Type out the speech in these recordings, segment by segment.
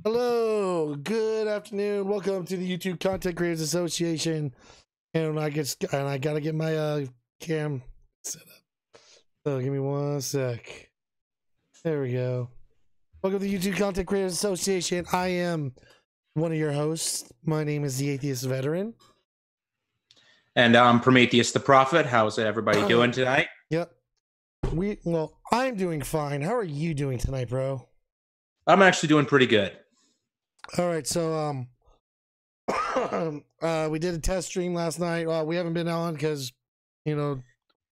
Hello, good afternoon. Welcome to the YouTube Content Creators Association. And I gotta get my cam set up. So give me one sec. There we go. Welcome to the YouTube Content Creators Association. I am one of your hosts. My name is the Atheist Veteran. And I'm Prometheus the Prophet. How's everybody doing tonight? Yep. I'm doing fine. How are you doing tonight, bro? I'm actually doing pretty good. All right, so we did a test stream last night. We haven't been on because, for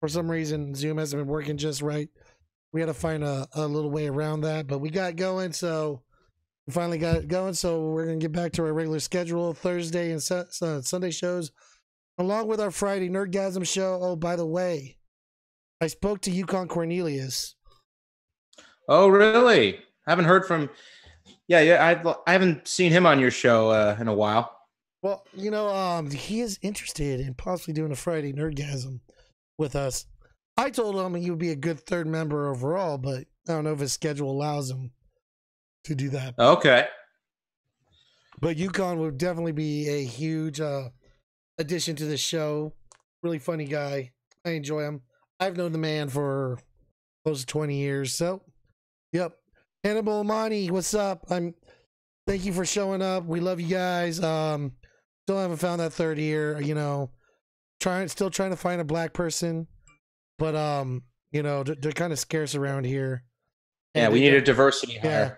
some reason Zoom hasn't been working just right. We had to find a little way around that, but we got going, so we finally got it going. So we're gonna get back to our regular schedule: Thursday and Sunday shows, along with our Friday Nerdgasm show. Oh, by the way, I spoke to Yukon Cornelius. Oh, really? I haven't heard from. Yeah. I haven't seen him on your show in a while. Well, he is interested in possibly doing a Friday Nerdgasm with us. I told him he would be a good third member overall, but I don't know if his schedule allows him to do that. Okay. But Yukon would definitely be a huge addition to the show. Really funny guy. I enjoy him. I've known the man for close to 20 years. So, yep. Hannibal Amani, what's up? Thank you for showing up. We love you guys. Still haven't found that third ear. Still trying to find a black person, but they're kind of scarce around here. Yeah, we need a diversity hire. Yeah,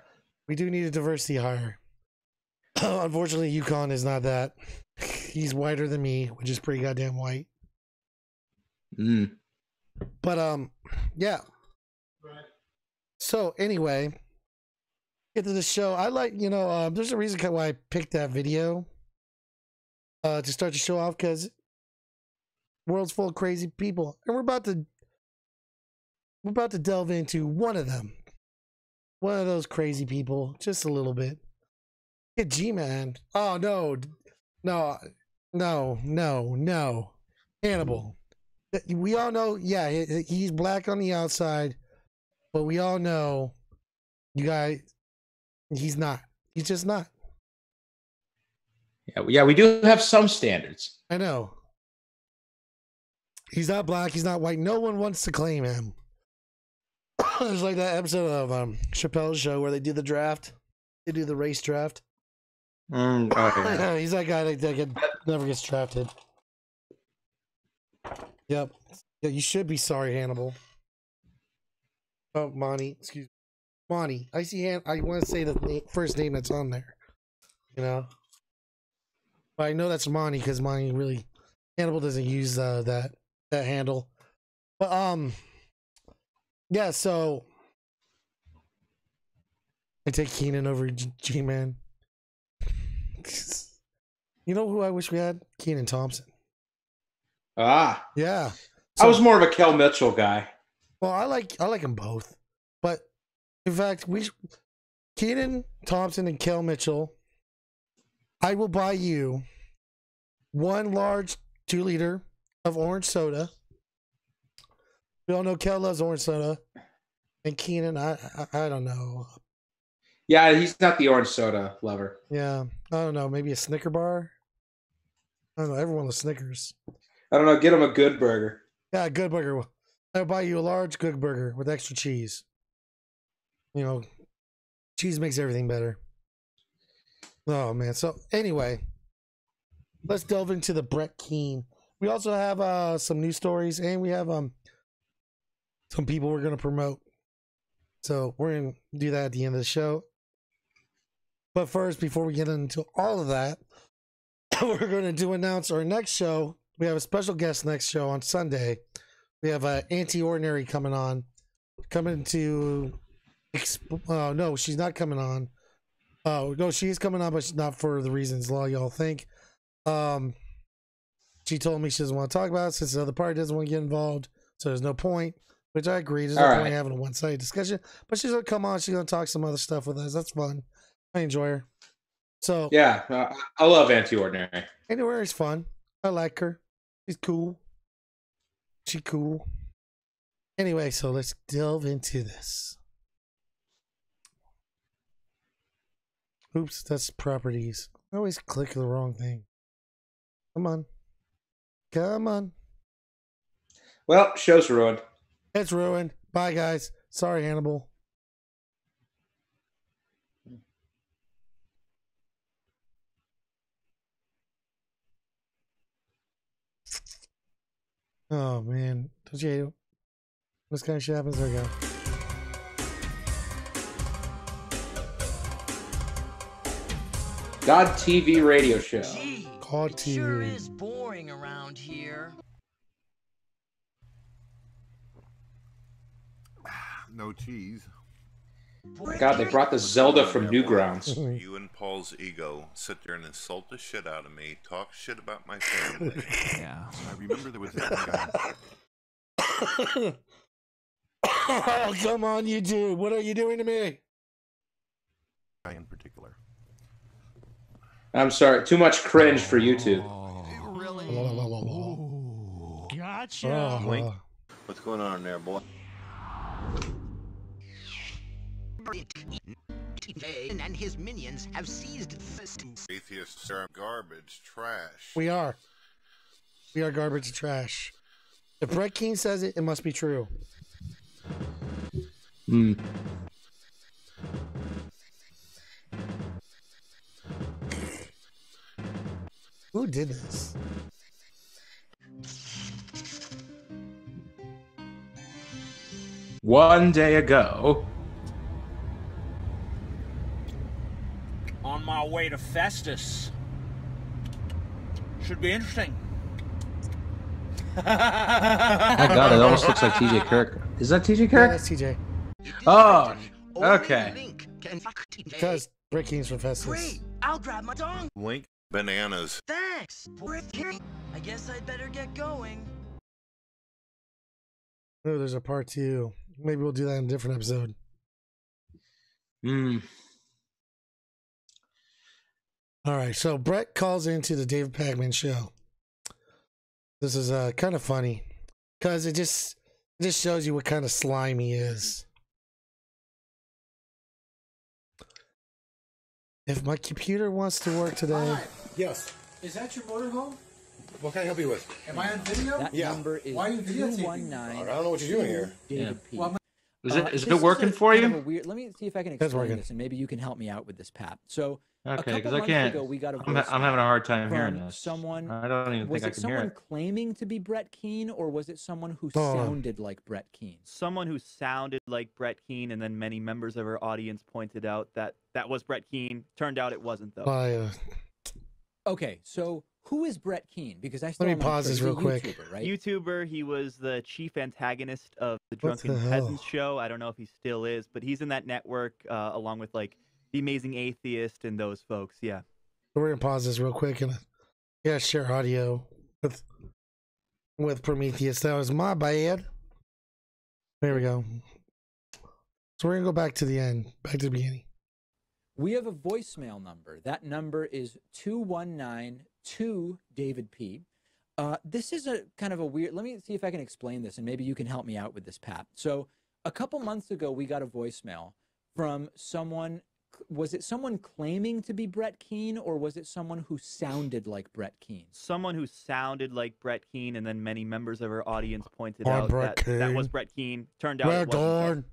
we do need a diversity hire. Unfortunately, Yukon is not that. He's whiter than me, which is pretty goddamn white. But yeah. So anyway, get to the show. I like, there's a reason why I picked that video to start the show off, because world's full of crazy people, and we're about to delve into one of them, one of those crazy people, just a little bit. Yeah, G-Man. Oh no, Hannibal. We all know, yeah, he's black on the outside, but we all know, you guys, he's not. He's just not. Yeah, we do have some standards. I know. He's not black. He's not white. No one wants to claim him. It's like that episode of Chappelle's show where they do the draft. They do the race draft. Okay. He's that guy that never gets drafted. Yep. Yeah, you should be sorry, Hannibal. Oh, Monty. Excuse me. Monty. I see. I want to say the first name that's on there. But I know that's Monty because Monty really. Hannibal doesn't use that handle. But yeah. So I take Keenan over G-Man. You know who I wish we had? Keenan Thompson. Yeah. So, I was more of a Kel Mitchell guy. Well, I like them both, but in fact, Keenan Thompson and Kel Mitchell. I will buy you one large 2-liter of orange soda. We all know Kel loves orange soda, and Keenan, I don't know. Yeah, he's not the orange soda lover. Yeah, I don't know. Maybe a Snicker bar. I don't know. Everyone loves Snickers. I don't know. Get him a good burger. Yeah, good burger. I'll buy you a large good burger with extra cheese. Cheese makes everything better. Oh, man. So, anyway, let's delve into the Brett Keane. We also have some news stories, and we have some people we're going to promote. So, we're going to do that at the end of the show. But first, before we get into all of that, we're going to announce our next show. We have a special guest next show on Sunday. We have Anti-Ordinary coming to... no, she's not coming on. Oh, no, she's coming on, but she's not for the reasons a lot of y'all think. She told me she doesn't want to talk about it since the other party doesn't want to get involved, so there's no point, which I agree. There's no point having a one-sided discussion, but she's going to come on. She's going to talk some other stuff with us. That's fun. I enjoy her. So yeah, I love Anti-Ordinary. Anti-Ordinary's fun. I like her. She's cool. She cool. Anyway, so let's delve into this. Oops, that's properties. I always click the wrong thing. Come on. Come on. Well, show's ruined. It's ruined. Bye, guys. Sorry, Hannibal. Oh, man. Don't you hate it? This kind of shit happens? There we go. God TV radio show. Gee, God it TV. sure is boring around here. No cheese. God, they brought the Zelda from Newgrounds. You and Paul's ego sit there and insult the shit out of me, talk shit about my family. Yeah. I remember there was that one guy. Oh, come on, YouTube. What are you doing to me? In particular. I'm sorry, too much cringe for YouTube. Really? Gotcha. Link. What's going on there, boy? And his minions have seized the Atheists are garbage, trash. We are. We are garbage and trash. If Brett Keane says it, it must be true. Hmm. Who did this? One day ago. On my way to Festus. Should be interesting. My God, it almost looks like TJ Kirk. Is that TJ Yeah, Kirk? that's TJ. Oh, okay. Because Brett Keane's from Festus. Great, I'll grab my dong. Link. Bananas. Thanks. I guess I'd better get going. Oh, there's a part 2. Maybe we'll do that in a different episode. Hmm. All right, so Brett calls into the David Pagman show. This is kind of funny because it just shows you what kind of slime he is. If my computer wants to work today, Hi. Yes. Is that your motorhome? What can I help you with? Am I on video? That Yeah. number is Why are you videotaping? 219. I don't know what you're doing here. David P. Well, Is This it working a for kind of you? a weird, let me see if I can It's explain working. this, and maybe you can help me out with this, Pat. So a Okay, couple because I months can't. ago, we got a I'm having a hard time hearing from this. someone. I don't even Was think I it can hear someone it. claiming to be Brett Keane, or was it someone who Oh. sounded like Brett Keane? Someone who sounded like Brett Keane, and then many members of our audience pointed out that that was Brett Keane. Turned out it wasn't, though. Okay, so who is Brett Keane? Because I still me am pause unsure. this He's a real quick. YouTuber, right? YouTuber, he was the chief antagonist of the What Drunken the hell? Peasants show. I don't know if he still is, but he's in that network along with like The Amazing Atheist and those folks. Yeah. We're gonna pause this real quick and share audio with Prometheus. That was my bad. There we go. So we're gonna go back to the end, back to the beginning. We have a voicemail number. That number is 219-2 David P. This is a kind of a weird. Let me see if I can explain this, and maybe you can help me out with this, Pat. So a couple months ago, we got a voicemail from someone. Was it someone claiming to be Brett Keane, or was it someone who sounded like Brett Keane? Someone who sounded like Brett Keane, and then many members of our audience pointed Oh, out Brett that was Keane. Brett Keane. Turned out Well it wasn't.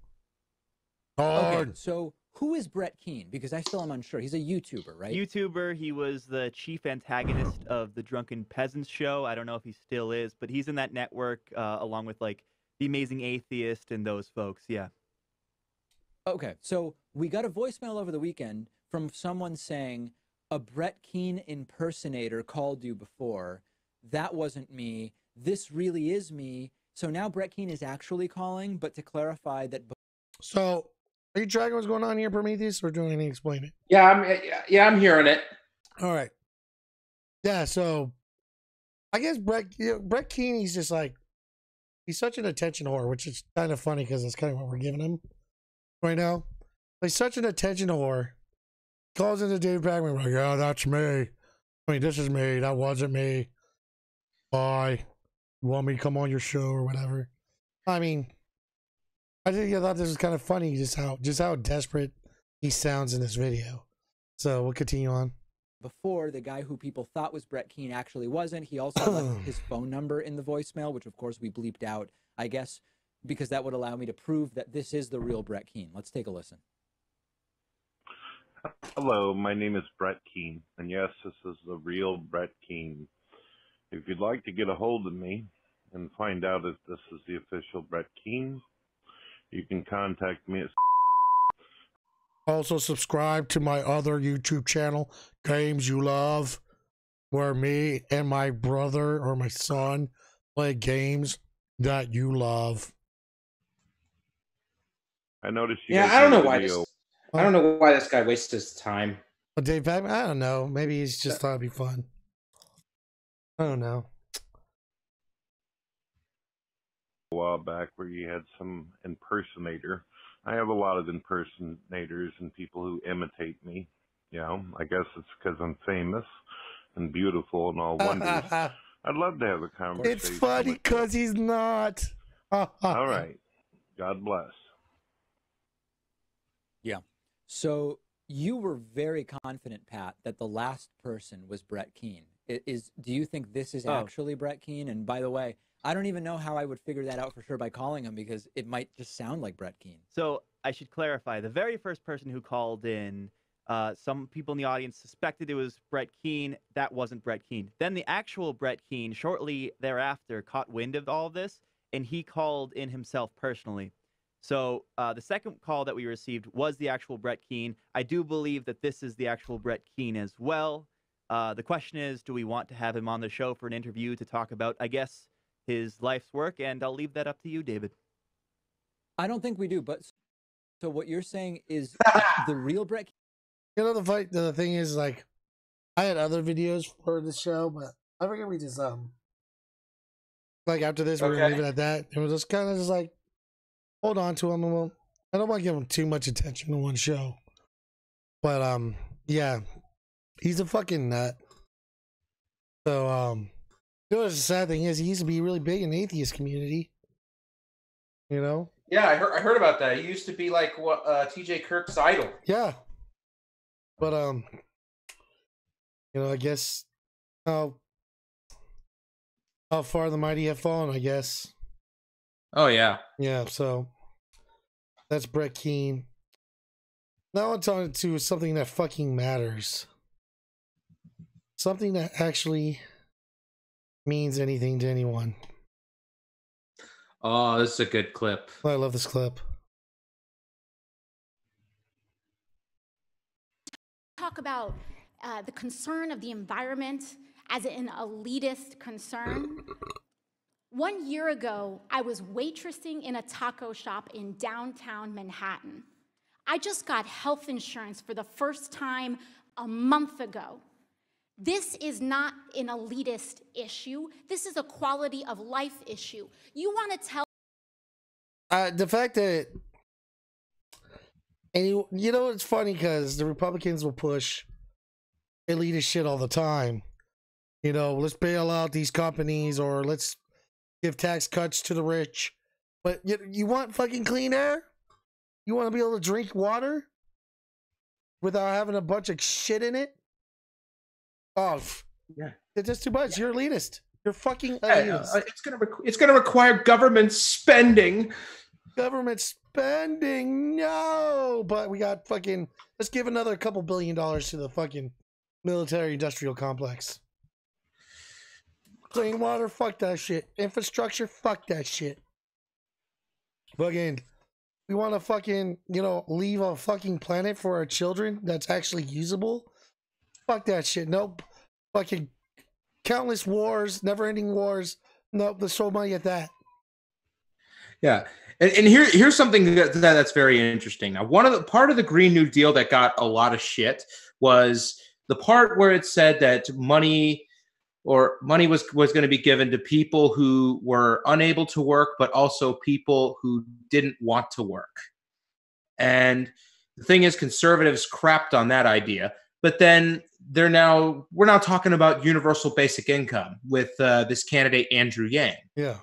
though. Okay, so who is Brett Keane? Because I still am unsure. He's a YouTuber, right? YouTuber, he was the chief antagonist of the Drunken Peasants show. I don't know if he still is, but he's in that network along with like The Amazing Atheist and those folks. Yeah. Okay, so we got a voicemail over the weekend from someone saying a Brett Keane impersonator called you before. That wasn't me. This really is me. So now Brett Keane is actually calling, but to clarify that. So, are you tracking what's going on here, Prometheus, or doing anything to explain it? Yeah, I'm hearing it. All right. Yeah, so I guess Brett Keane, he's just like, he's such an attention whore, which is kind of funny because that's kind of what we're giving him right now. He's such an attention whore. Calls into David Pagman, like, yeah, that's me. I mean, this is me. That wasn't me. Bye. You want me to come on your show or whatever? I mean, I thought this was kind of funny, just how desperate he sounds in this video. So we'll continue on. Before, the guy who people thought was Brett Keane actually wasn't. He also left his phone number in the voicemail, which of course we bleeped out, I guess, because that would allow me to prove that this is the real Brett Keane. Let's take a listen. Hello, my name is Brett Keane, and yes, this is the real Brett Keane. If you'd like to get a hold of me and find out if this is the official Brett Keane, you can contact me at... Also subscribe to my other YouTube channel, Games You Love, where me and my brother or my son play games that you love. I noticed you Yeah, guys I don't did know a why video. I don't know why this guy wastes his time. Dave Batman, I don't know. Maybe he's just thought it'd be fun. I don't know. A while back where you had some impersonator. I have a lot of impersonators and people who imitate me. You know, I guess it's because I'm famous and beautiful and all wonders. I'd love to have a conversation. It's funny because he's not. All right. God bless. Yeah. So you were very confident, Pat, that the last person was Brett Keane. Do you think this is actually Brett Keane? And by the way, I don't even know how I would figure that out for sure by calling him, because it might just sound like Brett Keane. So I should clarify, the very first person who called in, some people in the audience suspected it was Brett Keane. That wasn't Brett Keane. Then the actual Brett Keane, shortly thereafter, caught wind of all of this, and he called in himself personally. So the second call that we received was the actual Brett Keane. I do believe that this is the actual Brett Keane as well. The question is, do we want to have him on the show for an interview to talk about, I guess, his life's work? And I'll leave that up to you, David. I don't think we do, but so what you're saying is the real Brett Keane? You know, the thing is, like, I had other videos for the show, but I forget we just, like, after this, we're going to leave it at that. And we're just kind of just like, hold on to him, and I don't want to give him too much attention to one show. But, yeah, he's a fucking nut. So, you know, the sad thing is, he used to be really big in the atheist community. You know? Yeah, I heard about that. He used to be like T.J. Kirk's idol. Yeah. But, you know, I guess how far the mighty have fallen, I guess. Oh, yeah. Yeah, so that's Brett Keane. Now I'm talking to something that fucking matters. Something that actually means anything to anyone. Oh, this is a good clip. I love this clip. Talk about the concern of the environment as an elitist concern. 1 year ago, I was waitressing in a taco shop in downtown Manhattan. I just got health insurance for the first time a month ago. This is not an elitist issue. This is a quality of life issue. You want to tell... The fact that... And you know, it's funny because the Republicans will push elitist shit all the time. You know, let's bail out these companies, or let's give tax cuts to the rich. But you want fucking clean air? You want to be able to drink water without having a bunch of shit in it? Oh, yeah. It's just too much. You're elitist. You're fucking elitist. It's gonna require government spending. Government spending, no. But we got fucking. Let's give another couple $1 billion to the fucking military-industrial complex. Clean water, fuck that shit. Infrastructure, fuck that shit. Fucking, we want to fucking, you know, leave a fucking planet for our children that's actually usable. Fuck that shit. Nope. Fucking countless wars, never-ending wars. Nope. Let's throw money at that. Yeah. And here's something that's very interesting. Now, part of the Green New Deal that got a lot of shit was the part where it said that money was going to be given to people who were unable to work, but also people who didn't want to work. And the thing is, conservatives crapped on that idea. But then we're now talking about universal basic income with this candidate, Andrew Yang. Yeah.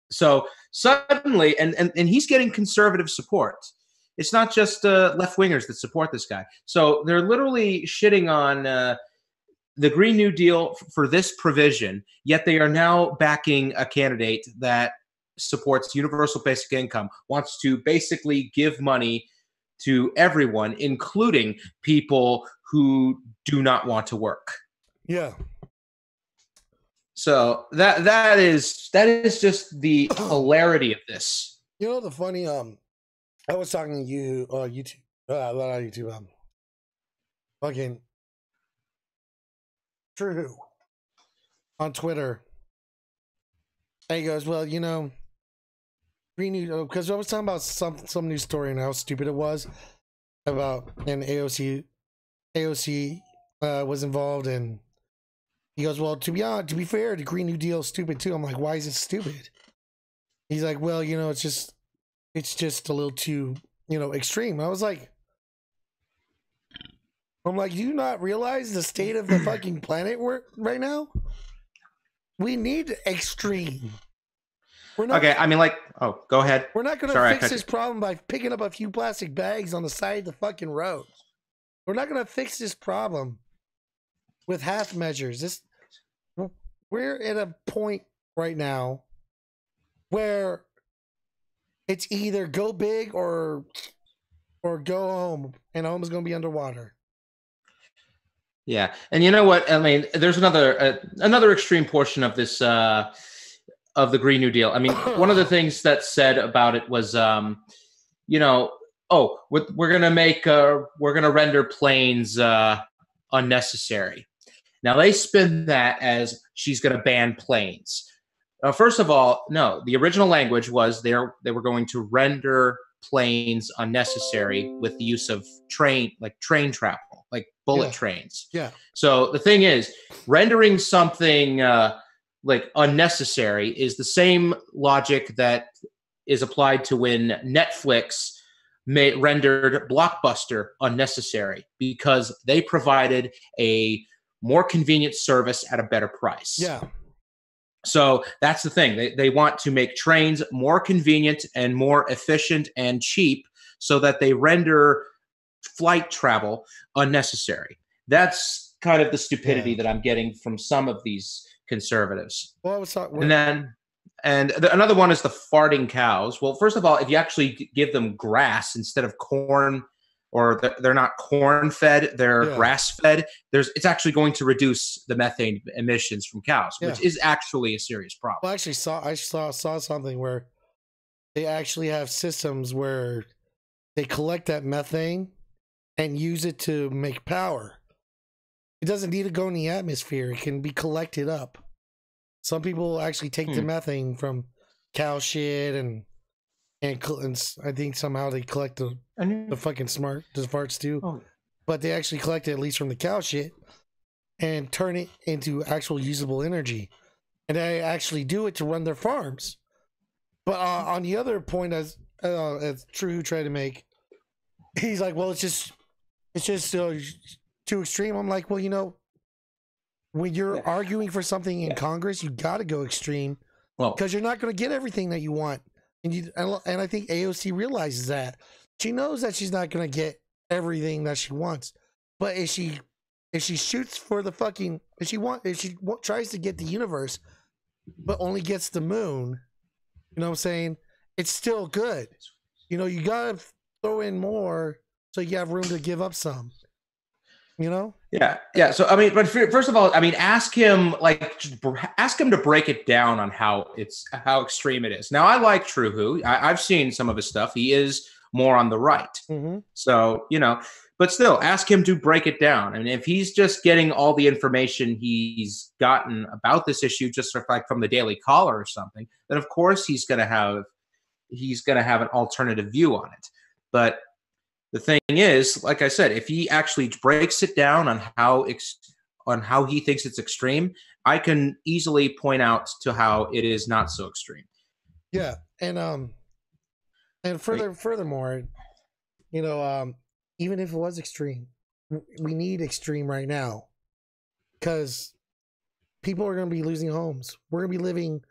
So suddenly, and he's getting conservative support. It's not just left wingers that support this guy. So they're literally shitting on the Green New Deal for this provision, yet they are now backing a candidate that supports universal basic income, wants to basically give money to everyone, including people who do not want to work. Yeah. So that is just the hilarity of this. You know the funny I was talking to you YouTube not YouTube fucking True on Twitter. And he goes, well, you know, because I was talking about some news story and how stupid it was about an AOC was involved, and he goes, well, to be fair, the Green New Deal is stupid too. I'm like, why is it stupid? He's like, well, you know, it's just a little too, you know, extreme. And I was like, do you not realize the state of the fucking planet right now? We need extreme. Okay, I mean, like, oh, go ahead. We're not going to fix this problem by picking up a few plastic bags on the side of the fucking road. We're not going to fix this problem with half measures. We're at a point right now where it's either go big or go home, and home is going to be underwater. Yeah, and you know what? I mean, there's another extreme portion of this of the Green New Deal. I mean, one of the things that said about it was, you know, oh, we're gonna render planes unnecessary. Now they spin that as she's gonna ban planes. First of all, no. The original language was they were going to render planes unnecessary with the use of train travel, like bullet trains. Yeah. So the thing is, rendering something like unnecessary is the same logic that is applied to when Netflix rendered Blockbuster unnecessary because they provided a more convenient service at a better price. Yeah. So that's the thing. They want to make trains more convenient and more efficient and cheap so that they render flight travel unnecessary. That's kind of the stupidity that I'm getting from some of these conservatives. Well, I was talking, another one is the farting cows. Well, first of all, if you actually give them grass instead of corn, or they're not corn fed, they're grass fed, it's actually going to reduce the methane emissions from cows, which is actually a serious problem. Well, actually, I saw something where they actually have systems where they collect that methane and use it to make power. It doesn't need to go in the atmosphere. It can be collected up. Some people actually take the methane from cow shit and I think somehow they collect the fucking farts too. Oh. But they actually collect it at least from the cow shit and turn it into actual usable energy. And they actually do it to run their farms. But on the other point, as True tried to make, he's like, well, it's just too extreme. I'm like, well, you know, when you're arguing for something in Congress, you got to go extreme because you're not going to get everything that you want. And I think AOC realizes that. She knows that she's not going to get everything that she wants. But if she shoots for the fucking, if she tries to get the universe, but only gets the moon, you know what I'm saying? It's still good. You know, you got to throw in more so you have room to give up some. You know? Yeah. So I mean, but first of all, I mean, ask him to break it down on how extreme it is. Now, I like True. I've seen some of his stuff. He is more on the right. Mm-hmm. So you know, but still, ask him to break it down. I mean, if he's just getting all the information he's gotten about this issue just like from the Daily Caller or something, then of course he's gonna have an alternative view on it. But the thing is, like I said, if he actually breaks it down on how he thinks it's extreme, I can easily point out to how it is not so extreme. Yeah, and furthermore, you know, even if it was extreme, we need extreme right now because people are going to be losing homes. We're going to be living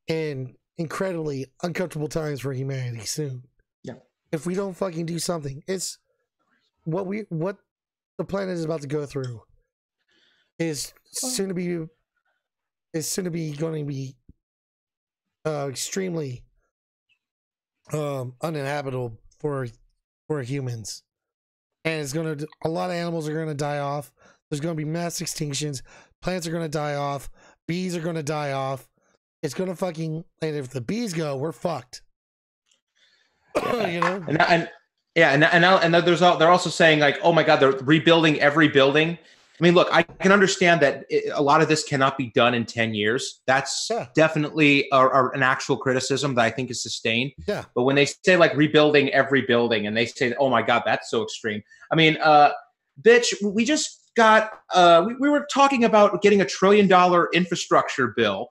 in incredibly uncomfortable times for humanity soon. Yeah. if we don't fucking do something. It's what the planet is about to go through is soon to be going to be extremely uninhabitable for humans, and it's gonna, a lot of animals are gonna die off. There's gonna be mass extinctions. Plants are gonna die off. Bees are gonna die off. It's gonna fucking, and if the bees go, we're fucked. You know? And they're also saying like, oh my God, they're rebuilding every building. I mean, look, I can understand that a lot of this cannot be done in 10 years. That's definitely an actual criticism that I think is sustained. Yeah. But when they say like rebuilding every building and they say, oh my God, that's so extreme. I mean, bitch, we just got, we were talking about getting $1 trillion infrastructure bill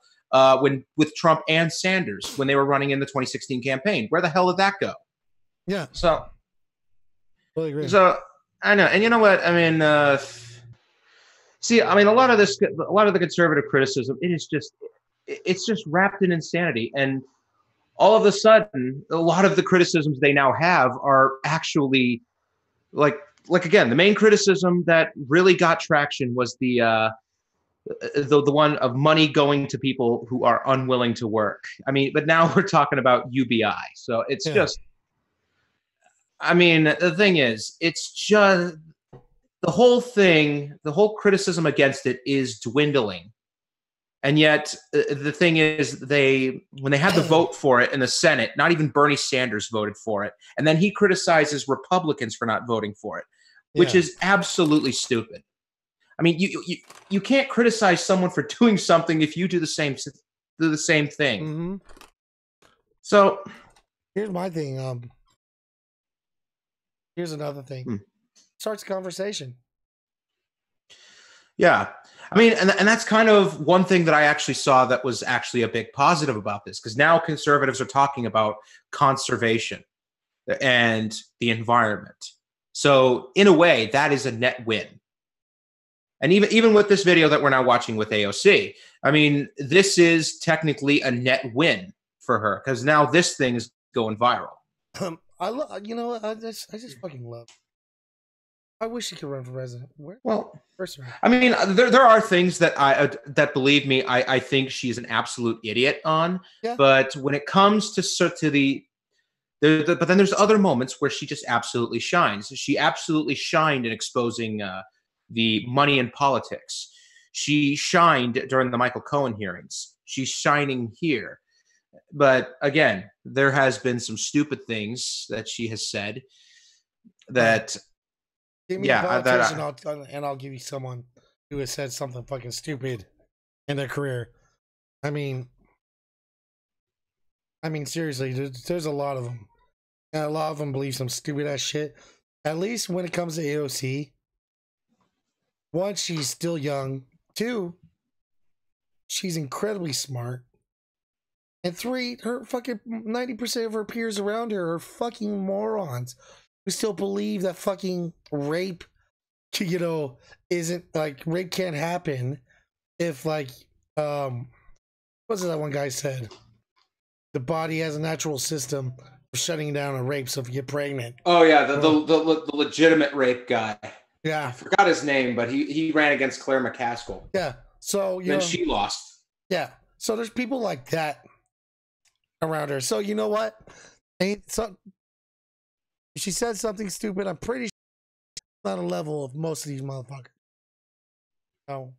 with Trump and Sanders when they were running in the 2016 campaign. Where the hell did that go? Yeah. So, totally agree. So I know. And you know what? I mean, see, I mean, a lot of the conservative criticism, it's just wrapped in insanity. And all of a sudden, a lot of the criticisms they now have are actually like again, the main criticism that really got traction was the one of money going to people who are unwilling to work. I mean, but now we're talking about UBI. So it's just, I mean, the thing is, it's just, the whole thing, the whole criticism against it is dwindling. And yet the thing is, when they had the vote for it in the Senate, not even Bernie Sanders voted for it. And then he criticizes Republicans for not voting for it, which is absolutely stupid. I mean, you can't criticize someone for doing something if you do the same thing. Mm-hmm. So here's my thing. Here's another thing. Starts a conversation. Yeah. I mean, and that's kind of one thing that I actually saw that was actually a big positive about this, because now conservatives are talking about conservation and the environment. So in a way, that is a net win. And even with this video that we're now watching with AOC, I mean, this is technically a net win for her, because now this thing is going viral. I just fucking love. I wish he could run for president. I mean, there are things that believe me, I think she's an absolute idiot on. Yeah. But when it comes to but then there's other moments where she just absolutely shines. She absolutely shined in exposing the money in politics. She shined during the Michael Cohen hearings. She's shining here. But again, there has been some stupid things that she has said that. Give me a politician, and I'll give you someone who has said something fucking stupid in their career. I mean, seriously, there's a lot of them. And a lot of them believe some stupid ass shit. At least when it comes to AOC, one, she's still young. Two, she's incredibly smart. And three, her fucking 90% of her peers around her are fucking morons who still believe that fucking rape, isn't, like, rape can't happen if, like, what's it that one guy said? The body has a natural system for shutting down a rape, so if you get pregnant. Oh, yeah, the legitimate rape guy. Yeah. I forgot his name, but he ran against Claire McCaskill. Yeah, so, then she lost. Yeah, so there's people like that around her. So, you know what? She said something stupid. I'm pretty sure she's on a level of most of these motherfuckers. No.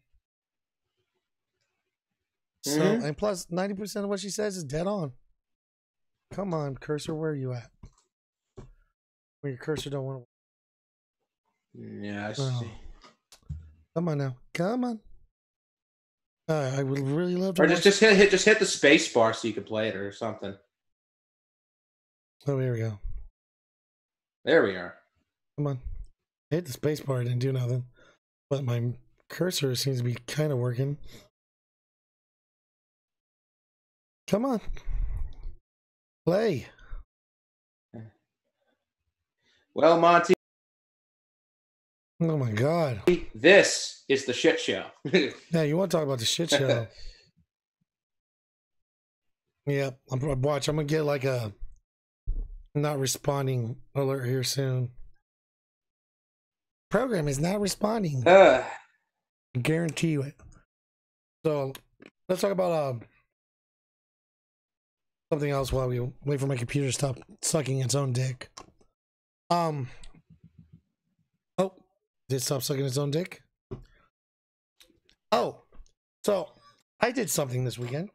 So, and plus, 90% of what she says is dead on. Come on, cursor, where are you at? Where your cursor don't want to. Yeah, I see. Come on now. Come on. I would really love to. Or just hit the space bar so you can play it or something. Oh, here we go. There we are. Come on. I hit the space bar, it didn't do nothing. But my cursor seems to be kind of working. Come on. Play. Well, Monty. Oh my God. This is the shit show. Yeah, you want to talk about the shit show? Yeah, I'm gonna get like a Not responding alert here soon. Program is not responding. I guarantee you it. So let's talk about something else while we wait for my computer to stop sucking its own dick. Oh, did it stop sucking its own dick? Oh, so I did something this weekend.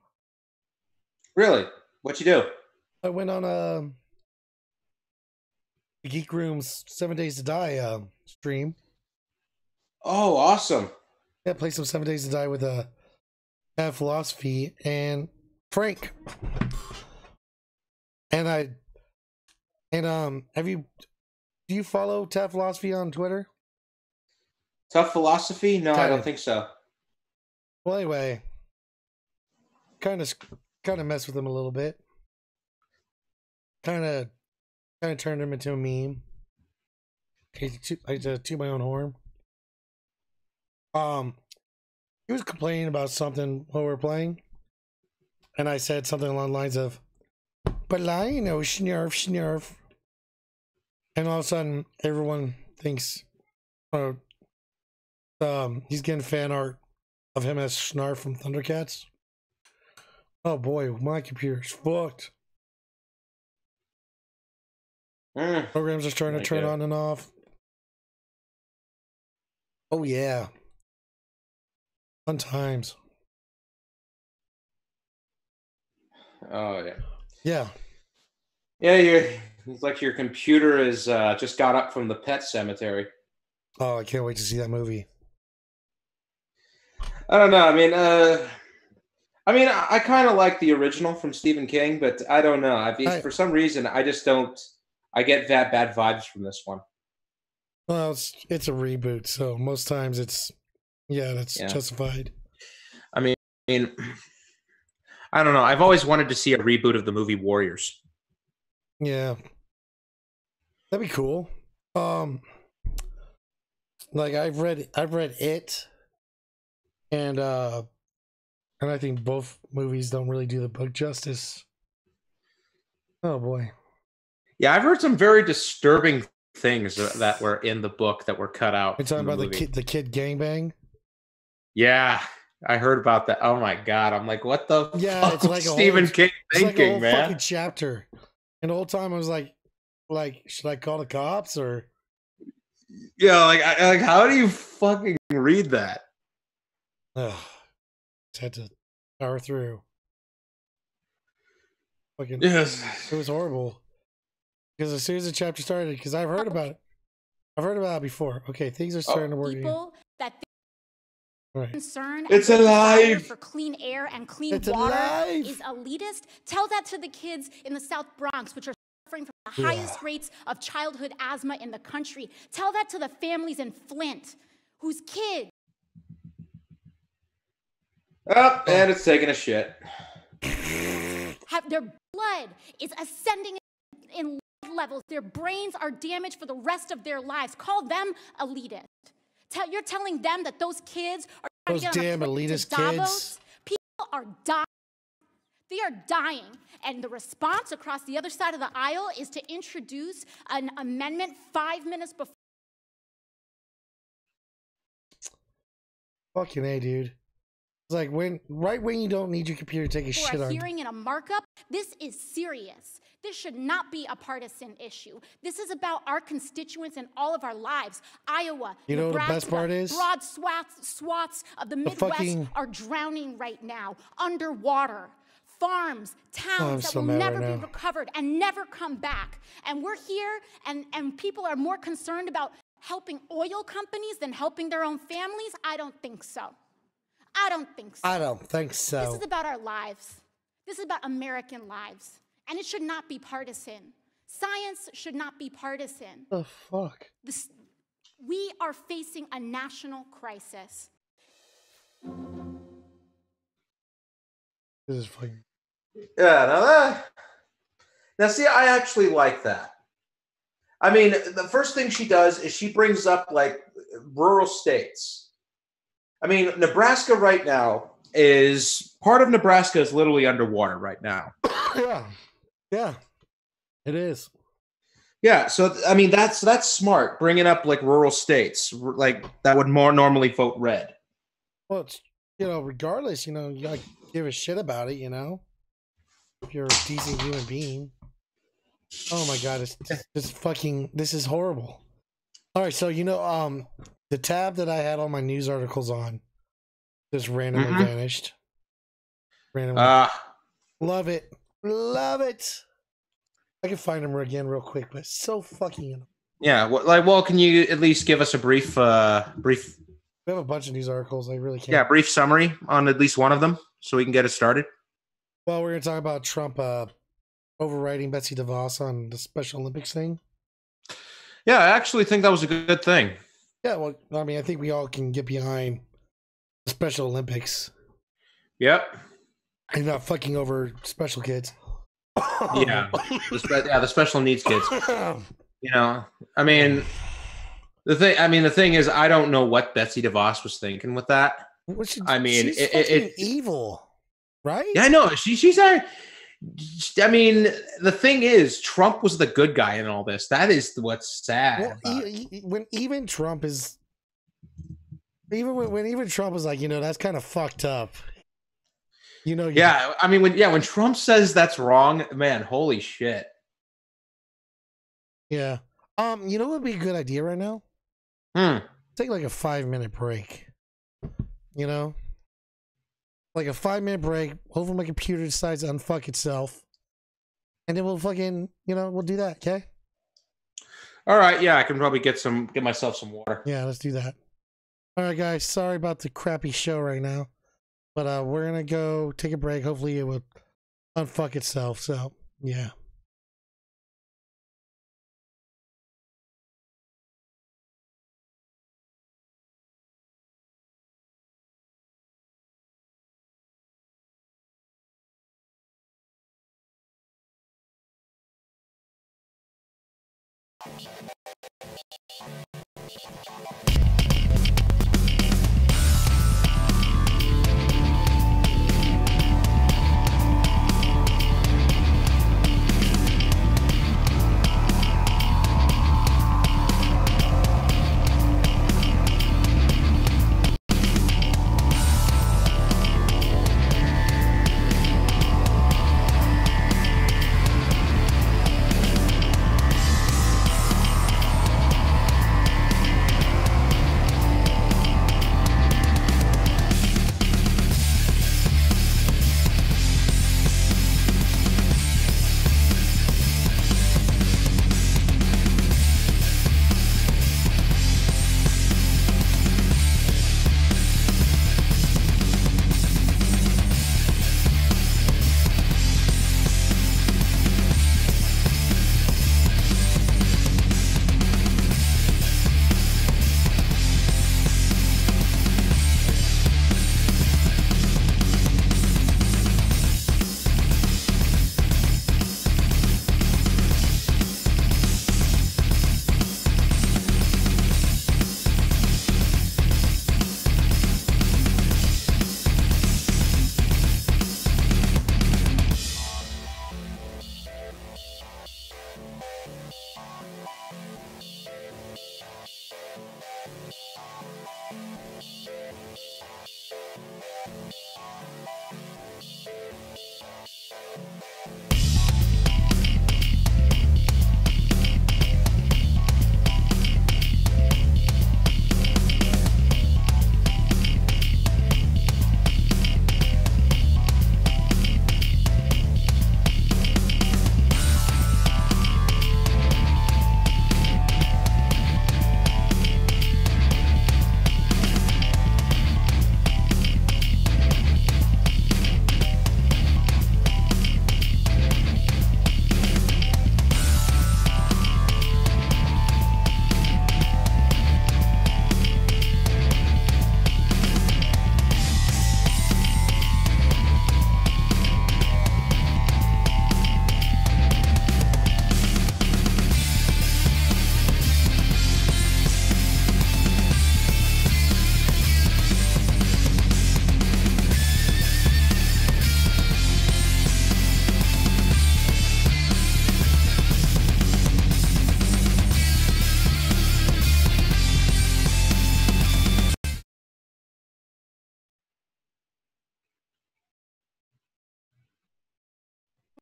Really? What'd you do? I went on Geek Room's 7 Days to Die stream. Oh, awesome. Yeah, play some 7 Days to Die with Tatted Philosophy and Frank. And do you follow Tatted Philosophy on Twitter? Tough Philosophy? No, I don't think so. Well, anyway, kind of messed with him a little bit. Kind of turned him into a meme. I toot my own horn. He was complaining about something while we were playing, and I said something along the lines of, "But I know, snarf, snarf." And all of a sudden, everyone thinks, he's getting fan art of him as Snarf from Thundercats. Oh boy, my computer's fucked. Programs are starting to turn on and off. Oh yeah. Fun times. Oh yeah. Yeah. Yeah, it's like your computer is just got up from the pet cemetery. Oh, I can't wait to see that movie. I don't know. I mean, I kind of like the original from Stephen King, but I don't know. For some reason, I just don't. I get that bad vibes from this one. Well, it's a reboot, so most times that's justified. I mean, I don't know. I've always wanted to see a reboot of the movie Warriors. Yeah, that'd be cool. Like I've read it, and I think both movies don't really do the book justice. Oh boy. Yeah, I've heard some very disturbing things that were in the book that were cut out. You're talking about the kid gangbang? Yeah, I heard about that. Oh my god, I'm like, what the fuck it's like Stephen King thinking, like a whole man? Fucking chapter. And the whole time I was like, should I call the cops or? Yeah, like how do you fucking read that? Just had to power through. Fucking yes, it was horrible. Because as soon as the chapter started, because I've heard about it before. Okay, things are starting to work. People that right. concern it's alive for clean air and clean water is elitist. Tell that to the kids in the South Bronx, which are suffering from the highest rates of childhood asthma in the country. Tell that to the families in Flint, whose kids. Oh, and it's taking a shit. Their blood is ascending in levels. Their brains are damaged for the rest of their lives. Call them elitist. You're telling them that those kids are trying those to get damn on a elitist to Davos? kids. People are dying. They are dying. And the response across the other side of the aisle is to introduce an amendment 5 minutes before. Fucking A, dude. It's like right when you don't need your computer to take a shit on. Hearing in a markup, this is serious. This should not be a partisan issue. This is about our constituents and all of our lives. Iowa, you know Nebraska, what the best part is? Broad swaths of the Midwest are drowning right now, underwater. Farms, towns that will never be recovered and never come back. And we're here, and people are more concerned about helping oil companies than helping their own families? I don't think so. I don't think so. This is about our lives. This is about American lives. And it should not be partisan. Science should not be partisan. The fuck? We are facing a national crisis. This is fucking. Yeah, now see, I actually like that. I mean, the first thing she does is she brings up like rural states. I mean, Nebraska right now part of Nebraska is literally underwater right now. Yeah, it is. Yeah, so I mean that's smart. Bringing up like rural states, like that would more normally vote red. Well, it's, regardless, you gotta give a shit about it, if you're a decent human being. Oh my god, this is horrible. All right, so the tab that I had all my news articles on just randomly vanished. Randomly. Love it. Love it. I can find them again real quick, but it's so fucking. Yeah, well, can you at least give us a brief? We have a bunch of news articles. I really can't. Yeah, brief summary on at least one of them, so we can get it started. Well, we're gonna talk about Trump overriding Betsy DeVos on the Special Olympics thing. Yeah, I actually think that was a good thing. Yeah, well, I mean, I think we all can get behind the Special Olympics. Yep. And not fucking over special kids. Yeah, the special needs kids. I mean, the thing is, I don't know what Betsy DeVos was thinking with that. She's it's evil, right? Yeah, I know. She's I mean, the thing is, Trump was the good guy in all this. That is what's sad. Well, when even Trump is, when Trump is like, that's kind of fucked up. Yeah, I mean, when Trump says that's wrong, man, holy shit. Yeah. What would be a good idea right now? Take like a 5-minute break. Like a 5-minute break. Hopefully my computer decides to unfuck itself. And then we'll fucking, we'll do that, okay? All right, yeah, I can probably get myself some water. Yeah, let's do that. All right, guys, sorry about the crappy show right now. But we're going to go take a break. Hopefully it will unfuck itself. So, yeah.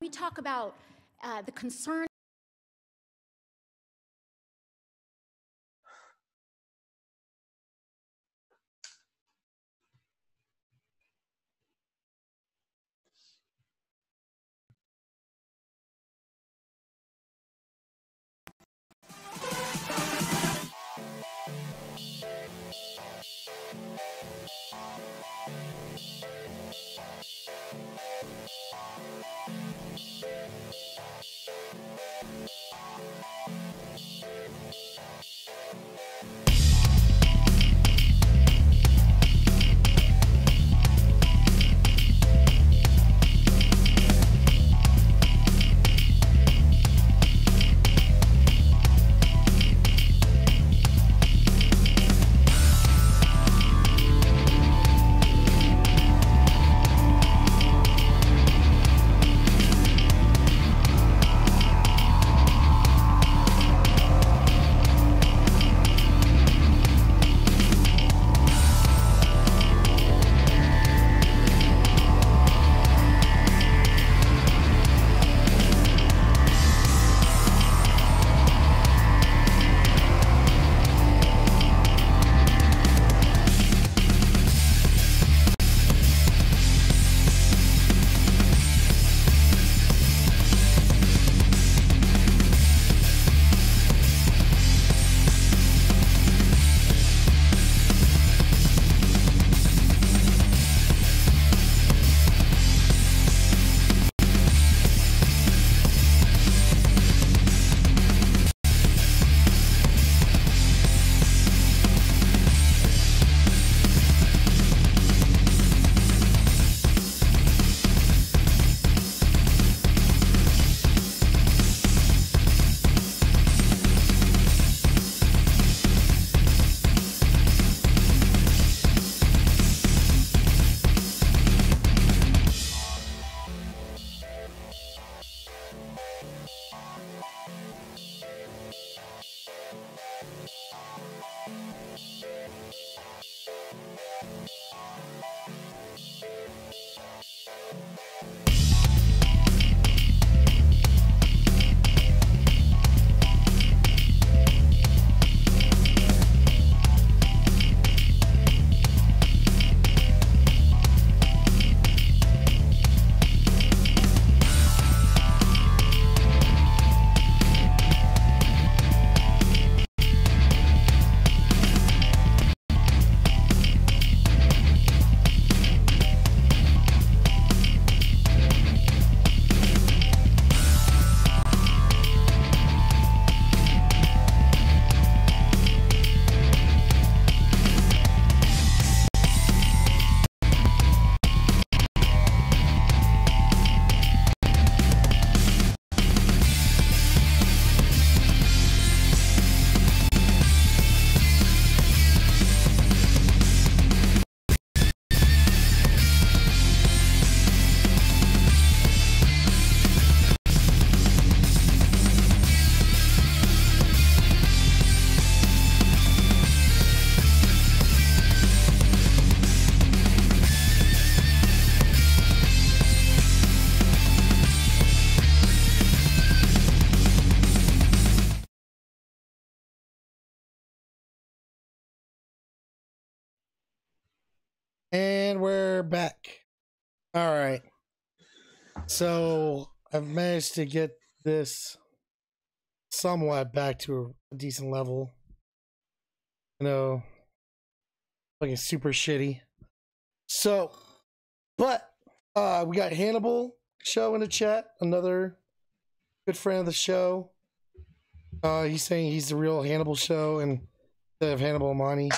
we talk about the concern. And we're back. All right. So I've managed to get this somewhat back to a decent level. You know, like it's super shitty. So, but we got Hannibal Show in the chat, another good friend of the show. He's saying he's the real Hannibal Show and instead of Hannibal Amani.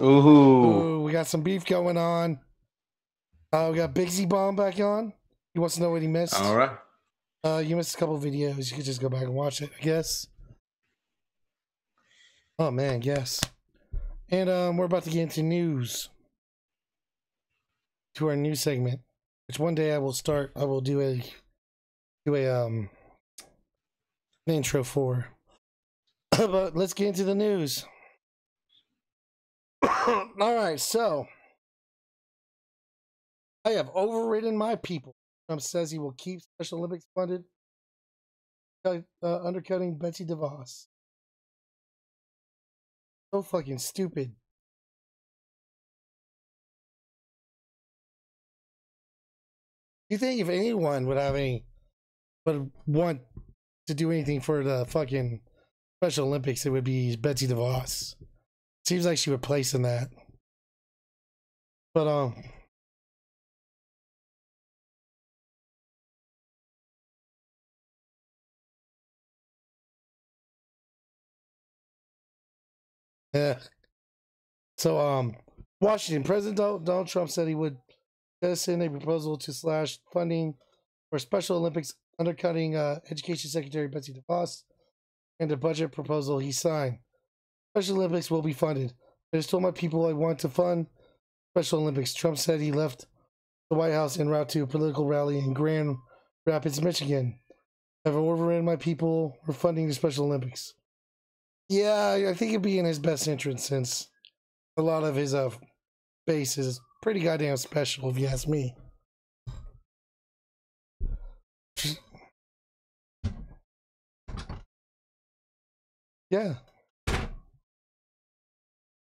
Ooh, we got some beef going on. We got Big Z Bomb back on. He wants to know what he missed. All right. You missed a couple of videos. You could just go back and watch it, I guess. Oh man, yes. And we're about to get into news. To our news segment, which one day I will start. I will do an intro for. But let's get into the news. All right, so I have overridden my people. Trump says he will keep Special Olympics funded, undercutting Betsy DeVos. So fucking stupid. You think if anyone would want to do anything for the fucking Special Olympics, it would be Betsy DeVos. Seems like she would place in that. But yeah. So Washington, President Donald Trump said he would send a proposal to slash funding for Special Olympics, undercutting Education Secretary Betsy DeVos, and the budget proposal he signed. Special Olympics will be funded. I just told my people I want to fund Special Olympics. Trump said he left the White House en route to a political rally in Grand Rapids, Michigan. I've overridden my people. We're funding the Special Olympics. Yeah, I think it'd be in his best interest since a lot of his base is pretty goddamn special, if you ask me. Yeah.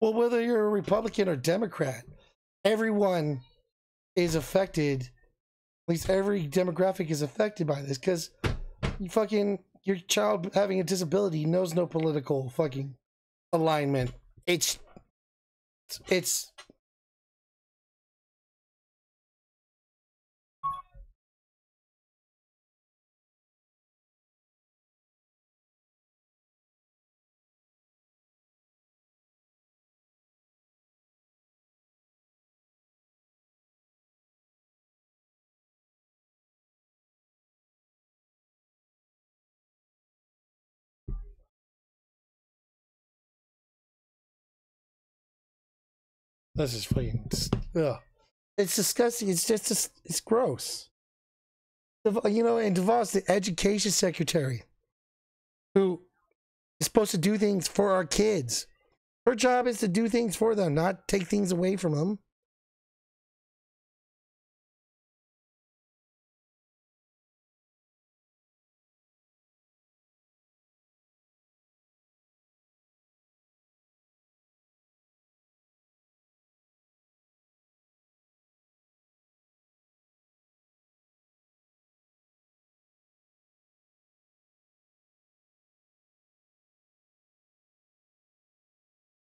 Well, whether you're a Republican or Democrat, everyone is affected. At least every demographic is affected by this because your child having a disability knows no political fucking alignment. It's This is fucking, ugh. It's disgusting. It's just, it's gross. You know, and DeVos, the education secretary, who is supposed to do things for our kids. Her job is to do things for them, not take things away from them.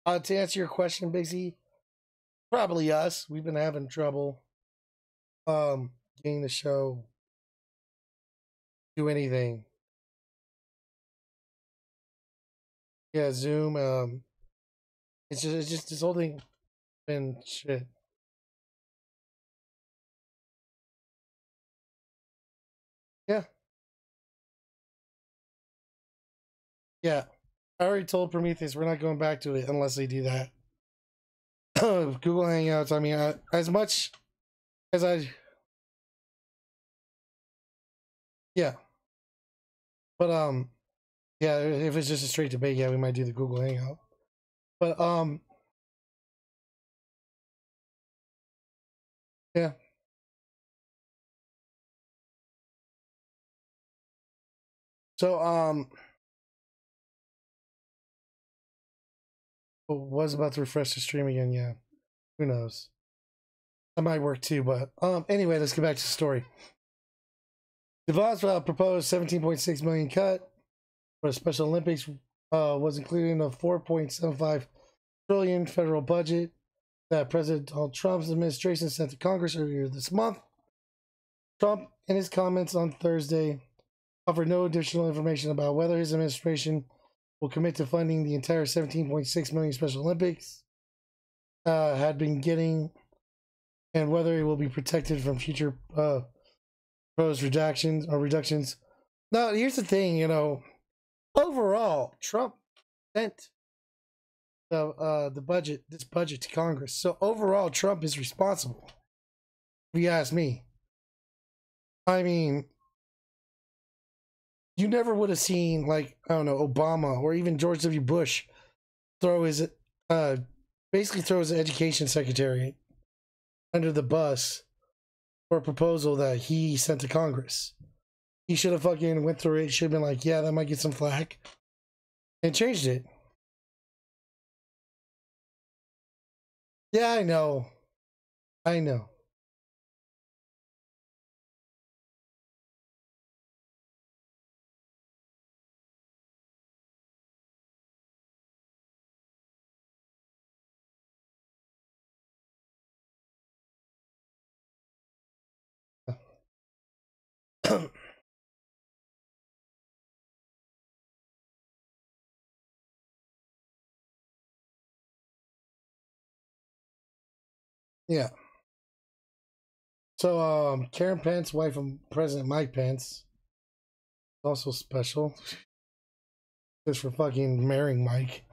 To answer your question, Big Z, probably us. We've been having trouble getting the show do anything. Yeah, Zoom. It's just this whole thing been shit. Yeah. Yeah. I already told Prometheus we're not going back to it unless they do that. Google Hangouts, I mean, as much as yeah. But, yeah, if it's just a straight debate, yeah, we might do the Google Hangout. But, yeah. So, was about to refresh the stream again, yeah. Who knows? That might work too, but anyway, let's get back to the story. DeVos proposed $17.6 million cut for the Special Olympics was included in a $4.75 trillion federal budget that President Donald Trump's administration sent to Congress earlier this month. Trump, in his comments on Thursday, offered no additional information about whether his administration will commit to funding the entire $17.6 million Special Olympics had been getting, and whether it will be protected from future proposed reductions. Now, here's the thing, you know, overall, Trump sent this budget to Congress. So overall, Trump is responsible, if you ask me. I mean, you never would have seen, like, I don't know, Obama or even George W. Bush basically throw his education secretary under the bus for a proposal that he sent to Congress. He should have fucking went through it. Should have been like, yeah, that might get some flack, and changed it. Yeah, I know. I know. Yeah. So, Karen Pence, wife of President Mike Pence, also special, just for fucking marrying Mike.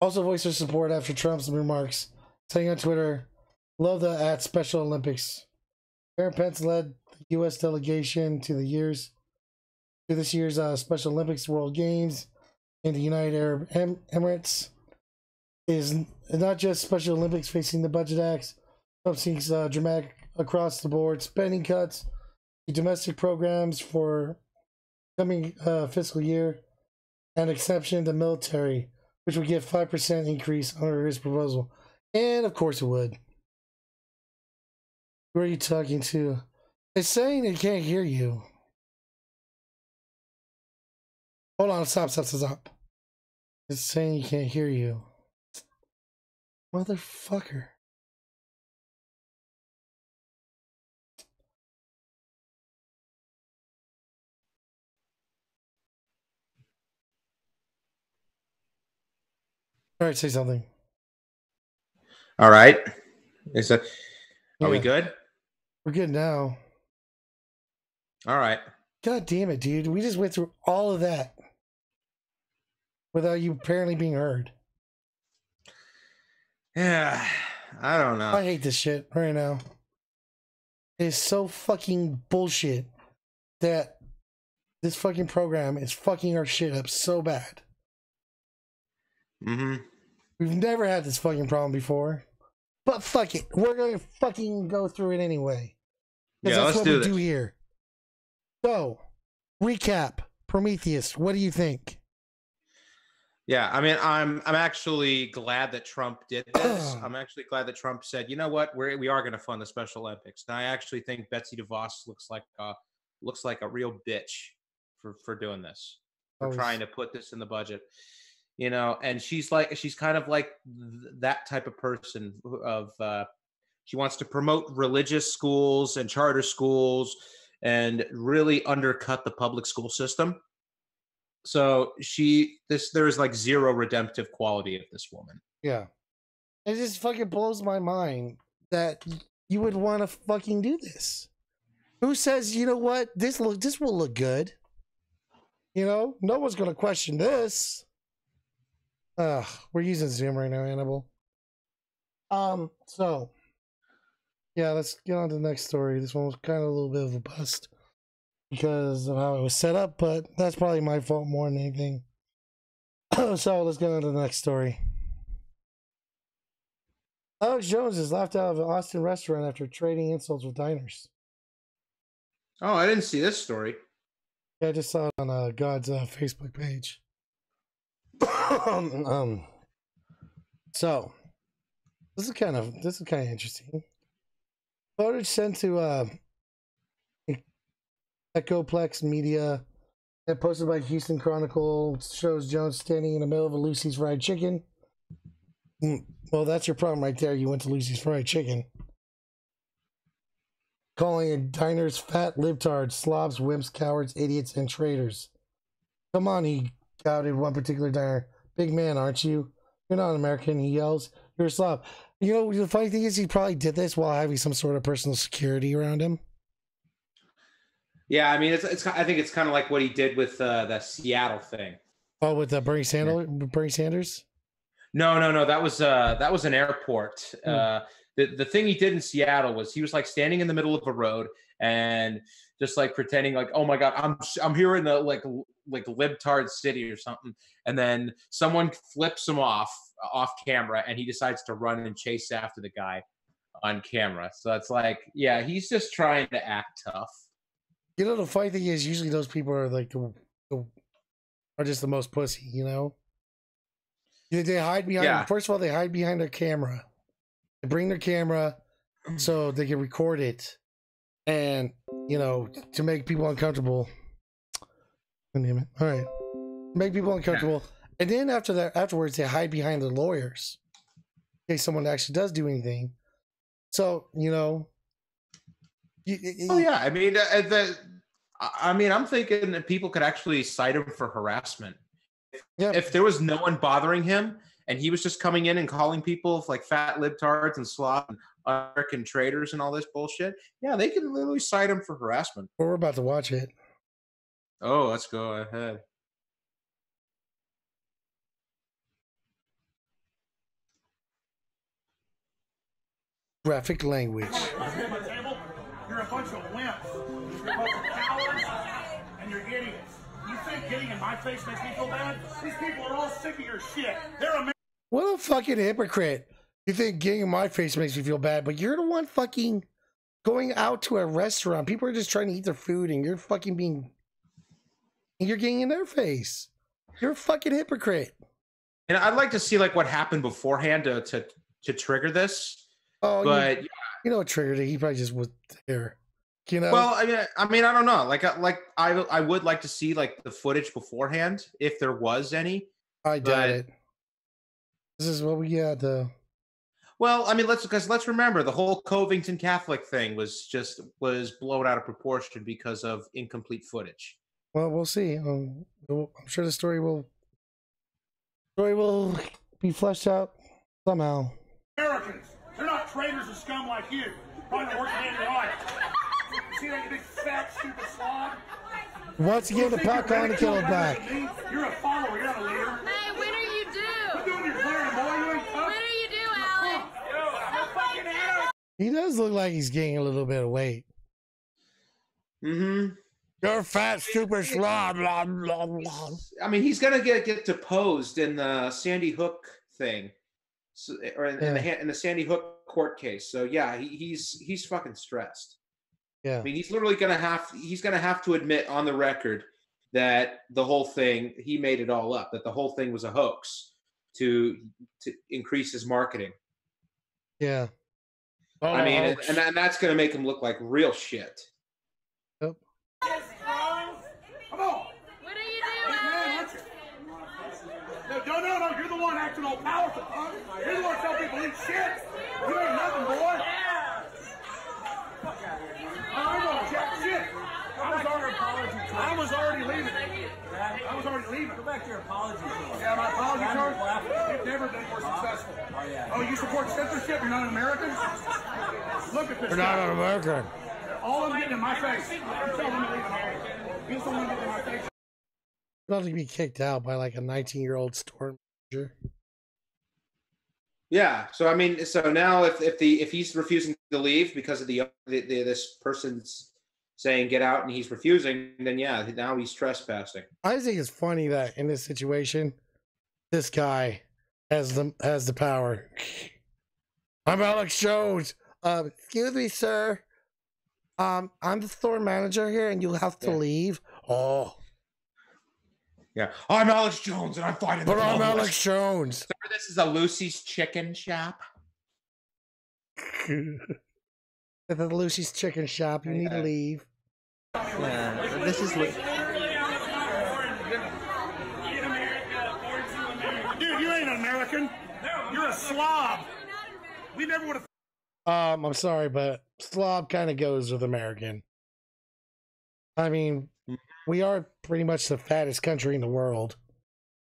Also voiced her support after Trump's remarks, saying on Twitter, "Love the at Special Olympics." Karen Pence led the U.S. delegation to this year's Special Olympics World Games in the United Arab Emirates. It is not just Special Olympics facing the budget acts. Trump seeks dramatic across the board spending cuts to domestic programs for coming fiscal year, and exception to military, which would give 5% increase under his proposal. And of course it would. Who are you talking to? It's saying it can't hear you. Hold on, stop. It's saying you can't hear you. Motherfucker. All right, say something. All right. Are we good? We're good now. All right. God damn it, dude. We just went through all of that without you apparently being heard. Yeah, I don't know. I hate this shit right now. It's so fucking bullshit that this fucking program is fucking our shit up so bad. Mm-hmm. We've never had this fucking problem before. But fuck it. We're going to fucking go through it anyway. Because that's what we do here. So, recap. Prometheus, what do you think? Yeah, I mean, I'm actually glad that Trump did this. I'm actually glad that Trump said, you know what, we are going to fund the Special Olympics. And I actually think Betsy DeVos looks like a real bitch for doing this, for trying to put this in the budget. You know, and she's kind of like that type of person of she wants to promote religious schools and charter schools and really undercut the public school system. So there is like zero redemptive quality of this woman. Yeah. It just fucking blows my mind that you would want to fucking do this. Who says, you know what, this will look good? You know, no one's going to question this. We're using Zoom right now, Annabelle. So, yeah, let's get on to the next story. This one was kind of a little bit of a bust because of how it was set up, but that's probably my fault more than anything. So, let's get on to the next story. Alex Jones is laughed out of an Austin restaurant after trading insults with diners. Oh, I didn't see this story. Yeah, I just saw it on God's Facebook page. So this is kind of interesting. Footage sent to Echoplex Media and posted by Houston Chronicle shows Jones standing in the middle of a Lucy's Fried Chicken. Well, that's your problem right there. You went to Lucy's Fried Chicken. Calling it diners fat libtards, slobs, wimps, cowards, idiots, and traitors. Come on, he outed one particular diner. Big man, aren't you? You're not an American, he yells. You're a slob. You know, the funny thing is he probably did this while having some sort of personal security around him. Yeah, I mean, I think it's kind of like what he did with the Seattle thing. Oh, with Bernie Sanders? No. That was an airport. The thing he did in Seattle was he was like standing in the middle of a road and just like pretending like, oh my God, I'm here in the like libtard city or something. And then someone flips him off camera and he decides to run and chase after the guy. on camera. So it's like, yeah, he's just trying to act tough. You know, the funny thing is, usually those people are like are just the most pussy. You know, they hide behind. Yeah. First of all, they hide behind their camera. They bring their camera so they can record it, and you know, to make people uncomfortable. Damn it! All right, make people uncomfortable, and then afterwards, they hide behind their lawyers in case someone actually does do anything. So you know. Oh yeah, I mean, I'm thinking that people could actually cite him for harassment. If there was no one bothering him and he was just coming in and calling people like fat libtards and slob and American traitors and all this bullshit, yeah, they can literally cite him for harassment. Well, we're about to watch it. Oh, let's go ahead. Graphic language. You're a bunch of wimps. You're a bunch of cowards, and you're idiots. You think getting in my face makes me feel bad? These people are all sick of your shit. They're What a fucking hypocrite. You think getting in my face makes me feel bad, but you're the one fucking going out to a restaurant. People are just trying to eat their food, and you're fucking you're getting in their face. You're a fucking hypocrite. And I'd like to see like what happened beforehand to trigger this. Oh, but you know what triggered it? He probably just was there. You know. Well, I mean, I don't know. Like I would like to see like the footage beforehand if there was any. I doubt it. This is what we got, though. Well, I mean, let's remember the whole Covington Catholic thing was blown out of proportion because of incomplete footage. Well, we'll see. I'm sure the story will be fleshed out somehow. Americans. They're not traitors and scum like you. Trying to work hand in hand. See that, you big fat stupid slob? Once again, the popcorn to kill it back. You're a follower. You're not a leader. Hey, when are you due? Quit doing your clearing, boy. You ain't tough. When are you due, Alex? I'm a fucking addict. He does look like he's gaining a little bit of weight. Mm-hmm. You're fat, stupid slob. Blah, blah, blah. I mean, he's gonna get deposed in the Sandy Hook thing, so, or in the Sandy Hook court case. So yeah, he's fucking stressed. Yeah. I mean, he's literally gonna have to admit on the record that the whole thing, he made it all up. That the whole thing was a hoax to increase his marketing. Yeah. I mean, and that's gonna make him look like real shit. Yep. Come on. What are you doing? No, you're the one acting all powerful, punk. You're the one telling people eat shit. You ain't nothing, boy. I know, jack shit. I was already leaving. Go back to your apology tour. Yeah, my apology tour? You've never been more successful. Oh, yeah. Oh, you support censorship? You're not an American? Look at this. You're not an American. All of them getting in my face. You tell them to leave it all. He's the one getting in my face. About to be kicked out by like a 19-year-old store manager. Yeah. So I mean, so now if he's refusing to leave because of this person's saying get out and he's refusing, then yeah, now he's trespassing. I think it's funny that in this situation, this guy has the power. I'm Alex Jones. Excuse me, sir. I'm the store manager here, and you'll have to leave. Oh. Yeah, I'm Alex Jones, and I'm fighting. But I'm Alex Jones. Sir, this is a Lucy's Chicken Shop. At the Lucy's Chicken Shop, you need to leave. Yeah, this is. Dude, you ain't an American. You're a slob. We never would have. I'm sorry, but slob kind of goes with American. I mean, we are pretty much the fattest country in the world.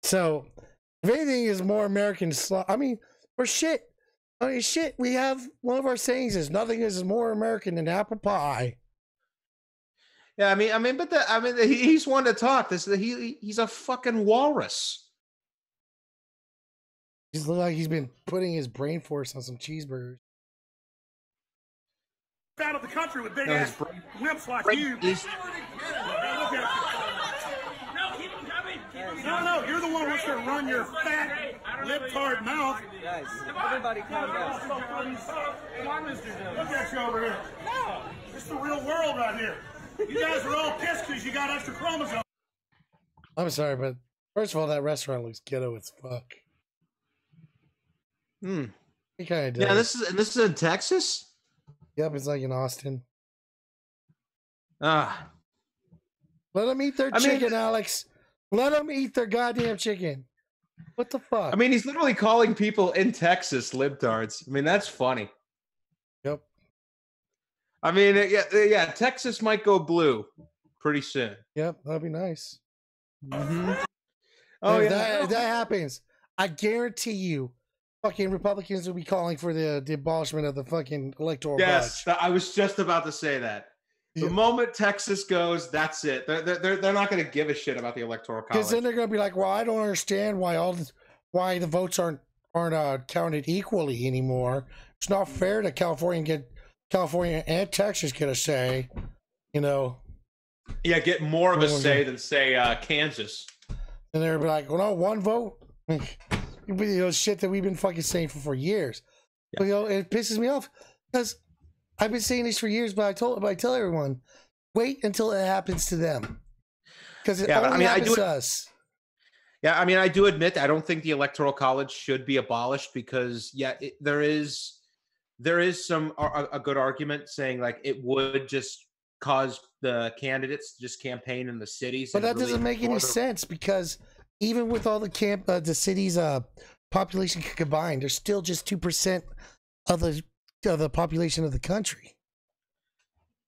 So, if anything is more American slob, I mean, we're shit. I mean, shit, we have, one of our sayings is, nothing is more American than apple pie. Yeah, but he's one to talk. He's a fucking walrus. He's look like he's been putting his brain force on some cheeseburgers. Out of the country with big ass wimps like you. No, keep them coming. No, you're the one who wants to run your fat, lip-tard mouth. Guys, everybody calm down. Look at you over here. No, it's the real world right here. You guys are all pissed because you got extra chromosomes. I'm sorry, but first of all, that restaurant looks ghetto as fuck. It kind of does. Yeah, this is in Texas. Yep, it's like in Austin. Ah, let them eat their chicken, Alex. Let them eat their goddamn chicken. What the fuck? I mean, he's literally calling people in Texas libtards. I mean, that's funny. Yep. I mean, yeah, Texas might go blue pretty soon. Yep, that'd be nice. Mm-hmm. Oh, if yeah. that happens, I guarantee you, fucking Republicans will be calling for the abolishment of the fucking electoral college. Yes, I was just about to say that. The moment Texas goes, that's it. They're not going to give a shit about the electoral college. Because then they're going to be like, well, I don't understand why the votes aren't counted equally anymore. It's not fair that California and Texas get a say. You know. Yeah, get more of a say than say Kansas. And they're like, well, no, one vote. Shit that we've been fucking saying for years. Yeah. But, it pisses me off because I've been saying this for years, but I tell everyone, wait until it happens to them. Because it only happens to us. Yeah, I mean, I do admit I don't think the Electoral College should be abolished because, there is some a good argument saying like it would just cause the candidates to just campaign in the cities. But that doesn't make any sense because even with all the cities' population combined, there's still just 2% of the population of the country.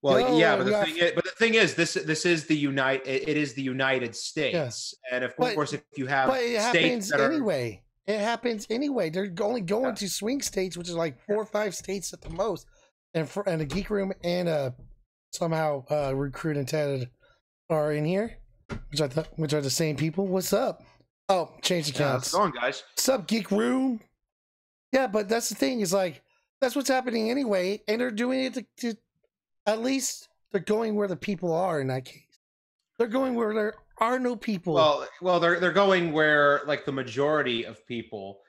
Well, but the thing is, this is the United States, and of course, if you have states anyway. It happens anyway. They're only going to swing states, which is like 4 or 5 states at the most, and a geek room and somehow Recruit and Tatted are in here, which are the same people. What's up? Oh, change accounts. How's it going, guys? What's up, geek room? Yeah, but that's the thing is like that's what's happening anyway, and they're doing it to at least they're going where the people are in that case. They're going where there are no people. Well, they're going where like the majority of people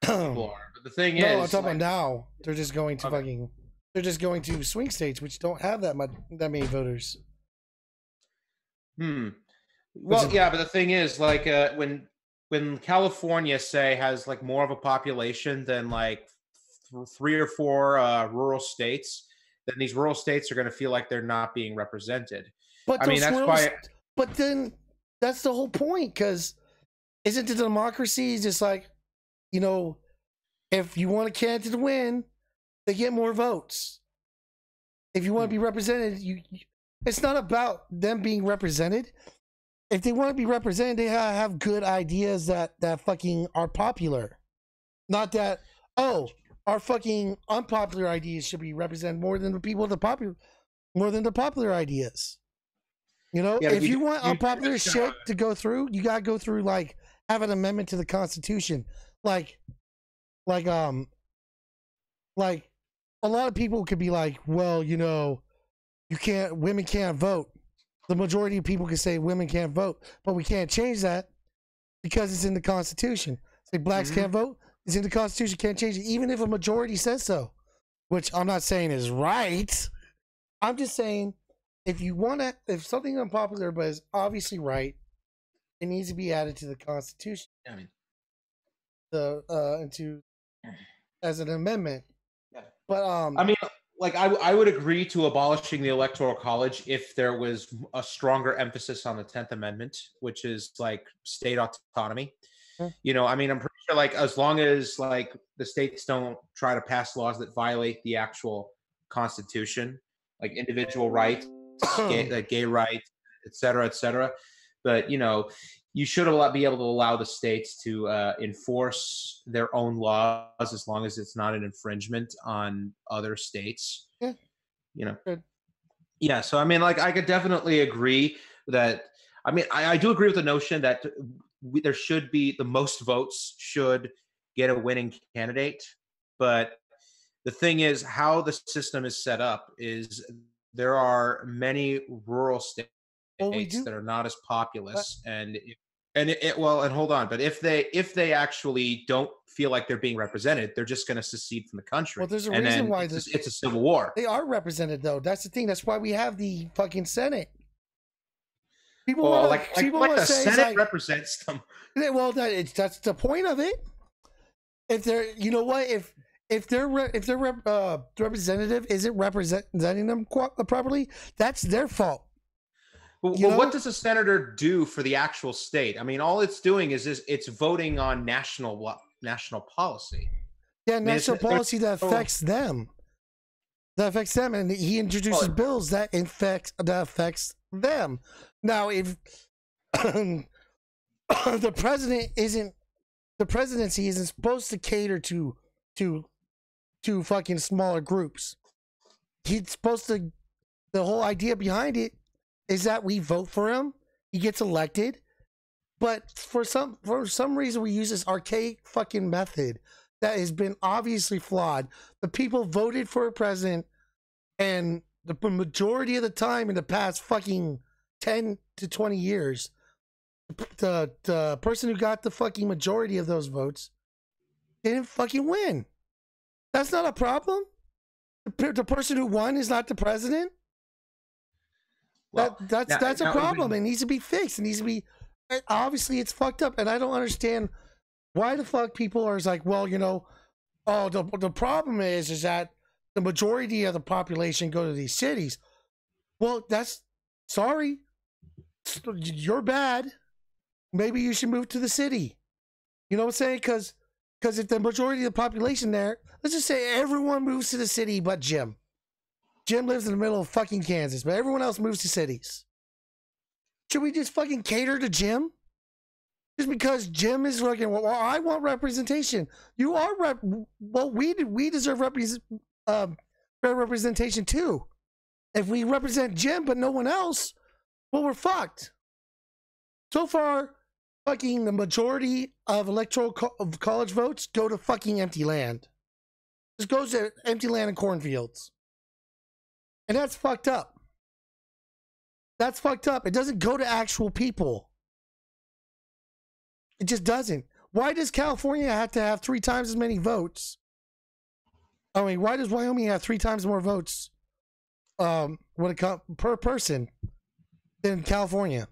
are. But the thing is, I'm talking about now. They're just going to they're just going to swing states, which don't have that many voters. Well, but the thing is, like, when California has like more of a population than like 3 or 4 rural states, then these rural states are going to feel like they're not being represented. But But then that's the whole point, because isn't the democracy just like, if you want a candidate to win, they get more votes. If you want to be represented, it's not about them being represented. If they want to be represented, they have good ideas that fucking are popular. Not that, our fucking unpopular ideas should be represented more than the popular ideas. If you want unpopular shit to go through, you gotta go through like have an amendment to the Constitution. Like a lot of people could be like, well, women can't vote. The majority of people can say women can't vote, but we can't change that because it's in the Constitution. Say blacks can't vote, it's in the Constitution, can't change it, even if a majority says so. Which I'm not saying is right. I'm just saying if something unpopular but is obviously right, it needs to be added to the Constitution. I mean, as an amendment. Yeah. But I mean, like I would agree to abolishing the Electoral College if there was a stronger emphasis on the 10th Amendment, which is like state autonomy. I mean, I'm pretty sure like as long as like the states don't try to pass laws that violate the actual Constitution, like individual rights, gay rights, et cetera. But you should be able to allow the states to enforce their own laws as long as it's not an infringement on other states. Yeah. Good. Yeah. So I mean, like I could definitely agree that. I mean, I do agree with the notion that there should be the most votes should get a winning candidate, but the thing is how the system is set up is there are many rural states that are not as populous, and And and hold on, but if they actually don't feel like they're being represented, they're just going to secede from the country. Well, there's a reason why it's a civil war. They are represented, though. That's the thing. That's why we have the fucking Senate. People Well, wanna, people like wanna the say Senate like, represents them. Well, that's the point of it. If they're, you know what, if their representative isn't representing them properly, that's their fault. Well, what does a senator do for the actual state? I mean, all it's doing is it's voting on national policy. Yeah, national policy that affects them. That affects them, and he introduces bills that affects them. Now, if the presidency isn't supposed to cater to fucking smaller groups. He's supposed to. The whole idea behind it is that we vote for him, he gets elected, but for some reason we use this archaic fucking method that has been obviously flawed. The people voted for a president, and the majority of the time in the past fucking 10 to 20 years, the person who got the fucking majority of those votes didn't fucking win. That's not a problem. The person who won is not the president. Well, that's a problem. It needs to be fixed. It needs to be. Obviously, it's fucked up, and I don't understand why the fuck people are like, well, the problem is that the majority of the population go to these cities. Well, sorry, you're bad. Maybe you should move to the city. You know what I'm saying? Because if the majority of the population there, let's just say everyone moves to the city but Jim. Jim lives in the middle of fucking Kansas, but everyone else moves to cities. Should we just fucking cater to Jim? Just because Jim is fucking, well, I want representation. You are well, we deserve fair representation too. If we represent Jim but no one else, well, we're fucked. So far, fucking the majority of electoral college votes go to fucking empty land. This goes to empty land and cornfields. And that's fucked up. That's fucked up. It doesn't go to actual people. It just doesn't. Why does California have to have 3 times as many votes? I mean, why does Wyoming have 3 times more votes when it comes per person than California?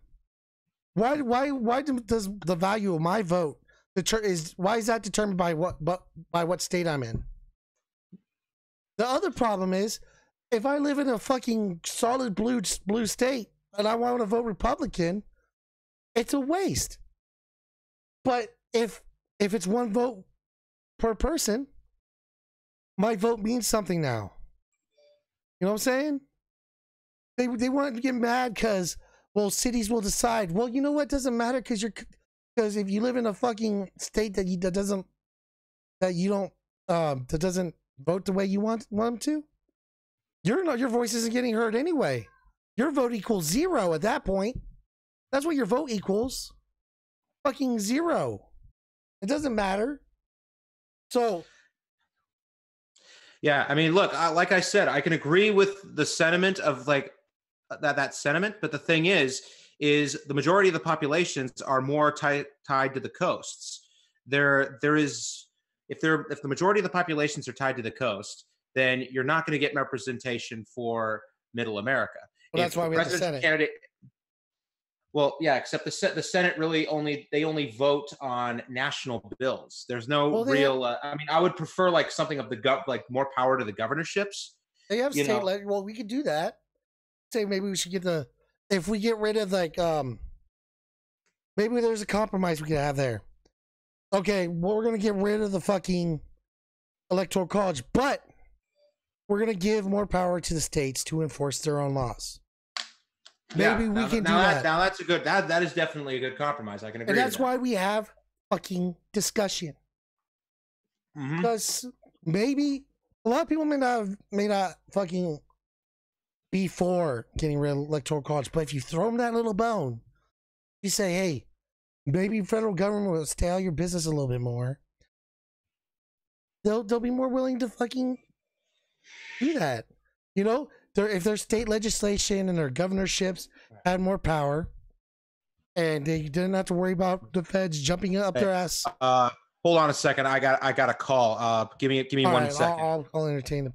Why does the value of my vote why is that determined by what state I'm in? The other problem is, if I live in a fucking solid blue state and I want to vote Republican, it's a waste. But if it's 1 vote per person, my vote means something now. You know what I'm saying? They want to get mad because, well, cities will decide. Well, you know what? Doesn't matter because if you live in a fucking state that doesn't vote the way you want them to, your voice isn't getting heard anyway. Your vote equals 0 at that point. That's what your vote equals. Fucking 0. It doesn't matter. So, yeah, I mean, look, like I said, I can agree with the sentiment of like that sentiment, but the thing is the majority of the populations are more tied to the coasts. There is if the majority of the populations are tied to the coast, then you're not going to get representation for Middle America. Well, that's why we have the Senate. Candidate, well, yeah, except the Senate really only vote on national bills. There's no real. I mean, I would prefer like something of like more power to the governorships. They have state. Well, we could do that. Say maybe we should if we get rid of like maybe there's a compromise we could have there. Okay, well, we're gonna get rid of the fucking electoral college, but we're gonna give more power to the states to enforce their own laws. Maybe we can do that. Now that's a good. That is definitely a good compromise. I can agree. And that's why we have fucking discussion. Because maybe a lot of people may not fucking be for getting rid of electoral college, but if you throw them that little bone, you say, hey, maybe federal government will stay out of your business a little bit more. They'll be more willing to fucking do that. You know, if their state legislation and their governorships had more power, and they didn't have to worry about the feds jumping up their ass. Hold on a second. I got a call. Give me All one right, second. I'll entertain them.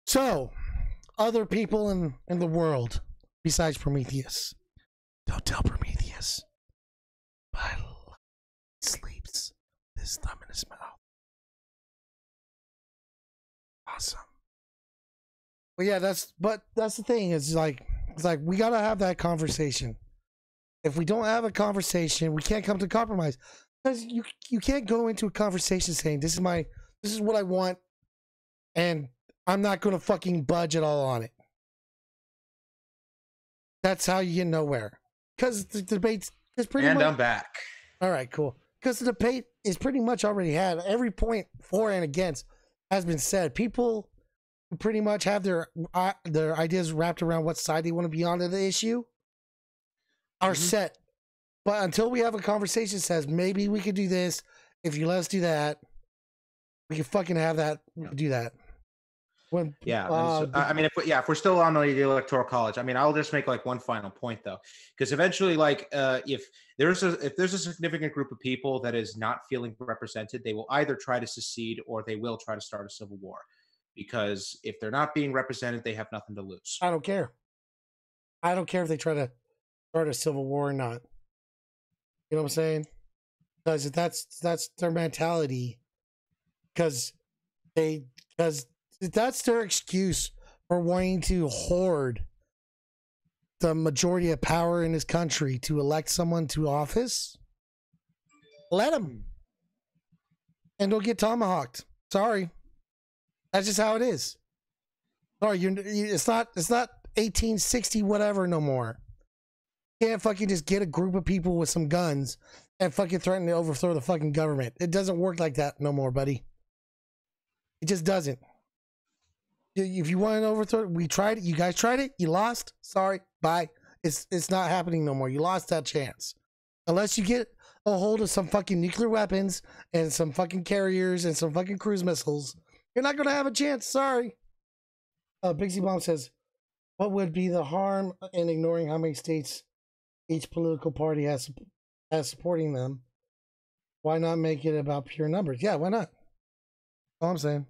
So, other people in the world besides Prometheus. Don't tell Prometheus. But he sleeps with his thumb in his mouth. Awesome. But yeah, that's the thing. It's like we gotta have that conversation. If we don't have a conversation, we can't come to compromise. Because you can't go into a conversation saying this is what I want, and I'm not gonna fucking budge at all on it. That's how you get nowhere. Because the debate's is pretty much. And I'm back. All right, cool. Because the debate is pretty much already had. Every point for and against has been said. People who pretty much have their ideas wrapped around what side they want to be on to the issue are set. But until we have a conversation that says maybe we could do this, if you let us do that, we can fucking have that. Do that. When, I mean, if we're still on the electoral college, I mean, I'll just make like one final point though, because eventually, like, if there's a significant group of people that is not feeling represented, they will either try to secede or they will try to start a civil war, because if they're not being represented, they have nothing to lose. I don't care. I don't care if they try to start a civil war or not. You know what I'm saying? Because that's their mentality. Because that's their excuse for wanting to hoard the majority of power in this country to elect someone to office. Let them, and they'll get tomahawked. Sorry, that's just how it is. Sorry, it's not 1860 whatever no more. You can't fucking just get a group of people with some guns and fucking threaten to overthrow the fucking government. It doesn't work like that no more, buddy. It just doesn't. If you want to overthrow it, we tried it. You guys tried it. You lost. Sorry. Bye. It's not happening no more. You lost that chance. Unless you get a hold of some fucking nuclear weapons and some fucking carriers and some fucking cruise missiles, you're not going to have a chance. Sorry. Bixie Bomb says, what would be the harm in ignoring how many states each political party has supporting them? Why not make it about pure numbers? Yeah, why not? All I'm saying.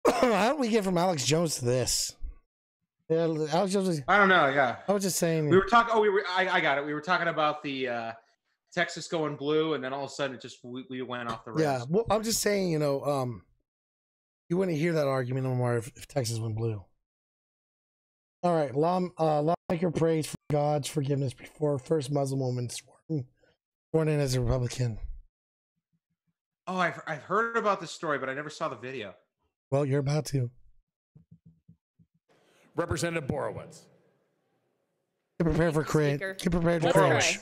How do we get from Alex Jones to this? Yeah, Alex Jones. I don't know. Yeah, I was just saying. We were talking. Oh, I got it. We were talking about the Texas going blue, and then all of a sudden, it just we went off the rails. Yeah. Well, I'm just saying. You you wouldn't hear that argument no more if Texas went blue. All right, lawmaker prays for God's forgiveness before first Muslim woman sworn in as a Republican. Oh, I've heard about this story, but I never saw the video. Well, you're about to. Representative Borowitz. Get prepared for cringe. Get prepared for cringe.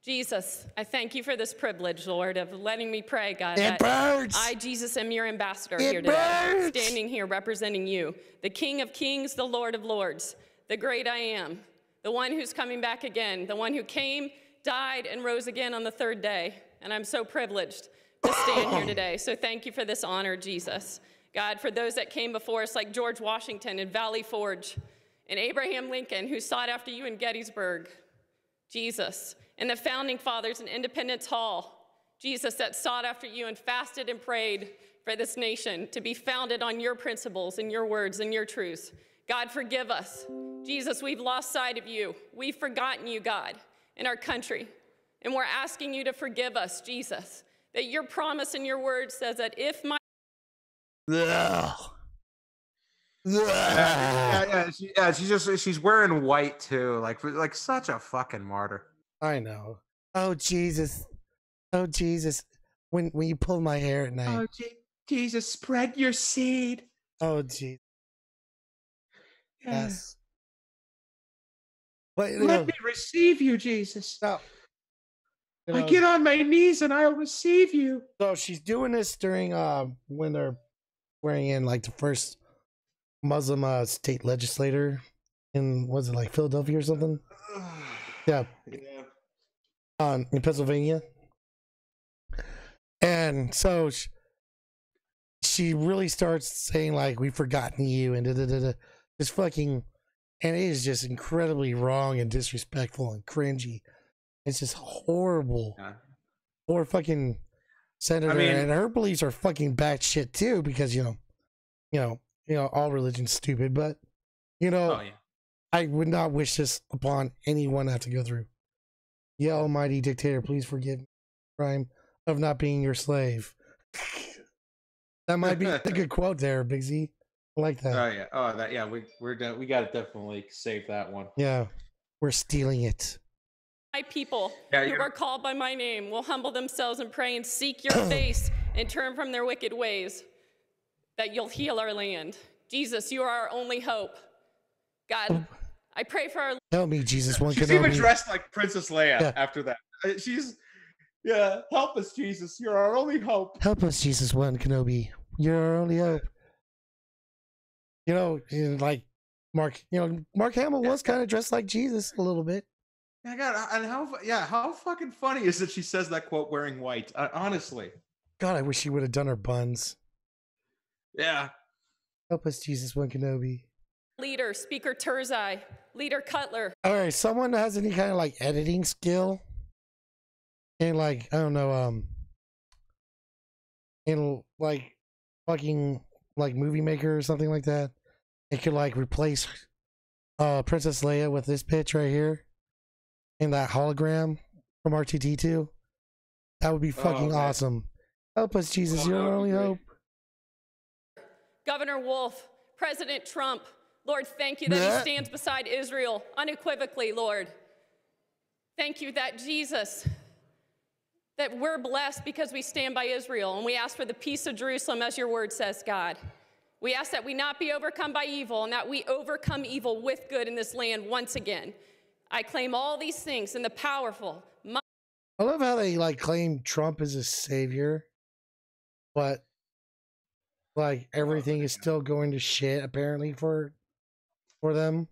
Jesus, I thank you for this privilege, Lord, of letting me pray, God. It burns. I, Jesus, am your ambassador here today, standing here representing you, the King of Kings, the Lord of Lords, the great I am, the one who's coming back again, the one who came, died, and rose again on the third day. And I'm so privileged to stand here today. So thank you for this honor, Jesus. God, for those that came before us, like George Washington and Valley Forge, and Abraham Lincoln, who sought after you in Gettysburg, Jesus, and the founding fathers in Independence Hall, Jesus, that sought after you and fasted and prayed for this nation to be founded on your principles and your words and your truths. God, forgive us. Jesus, we've lost sight of you. We've forgotten you, God, in our country. And we're asking you to forgive us, Jesus, that your promise and your word says that if my she's wearing white too, like such a fucking martyr. I know. Oh Jesus, oh Jesus, when you pull my hair at night. Oh Jesus, spread your seed. Oh Jesus. Yes. But let me receive you, Jesus. No. I get on my knees and I'll receive you. So she's doing this during when they're swearing in like the first Muslim state legislator in, was it like Philadelphia or something? Yeah. In Pennsylvania. And so she really starts saying like, we've forgotten you and just fucking And it is just incredibly wrong and disrespectful and cringy. It's just horrible. Yeah. Poor fucking senator, and her beliefs are fucking batshit too, because you know, all religion's stupid. But I would not wish this upon anyone to have to go through. Yeah, almighty dictator, please forgive me the crime of not being your slave. That might be a good quote there, Big Z. I like that. Oh yeah. Oh, that. Yeah. We got to definitely save that one. Yeah, we're stealing it. My people who are called by my name will humble themselves and pray and seek your face and turn from their wicked ways, that you'll heal our land. Jesus, you are our only hope. God, I pray for our... Help me, Jesus. She's even dressed like Princess Leia after that. Help us, Jesus. You're our only hope. Help us, Jesus, one Kenobi. You're our only hope. Like Mark Hamill was kind of dressed like Jesus a little bit. Yeah, God, and how fucking funny is it she says that quote wearing white? Honestly. God, I wish she would have done her buns. Yeah. Help us, Jesus, one Kenobi. Leader, Speaker Turzai, Leader Cutler. All right, someone that has any kind of like editing skill, and like I don't know, and like fucking like movie maker or something like that, it could like replace Princess Leia with this bitch right here. In that hologram from RTT2, that would be fucking awesome. Help us, Jesus, you're our only hope. Governor Wolf, President Trump, Lord, thank you that he stands beside Israel unequivocally, Lord. Thank you that Jesus, that we're blessed because we stand by Israel, and we ask for the peace of Jerusalem as your word says, God. We ask that we not be overcome by evil, and that we overcome evil with good in this land once again. I claim all these things in the powerful. I love how they like claim Trump as a savior, but like everything is still going to shit apparently for them.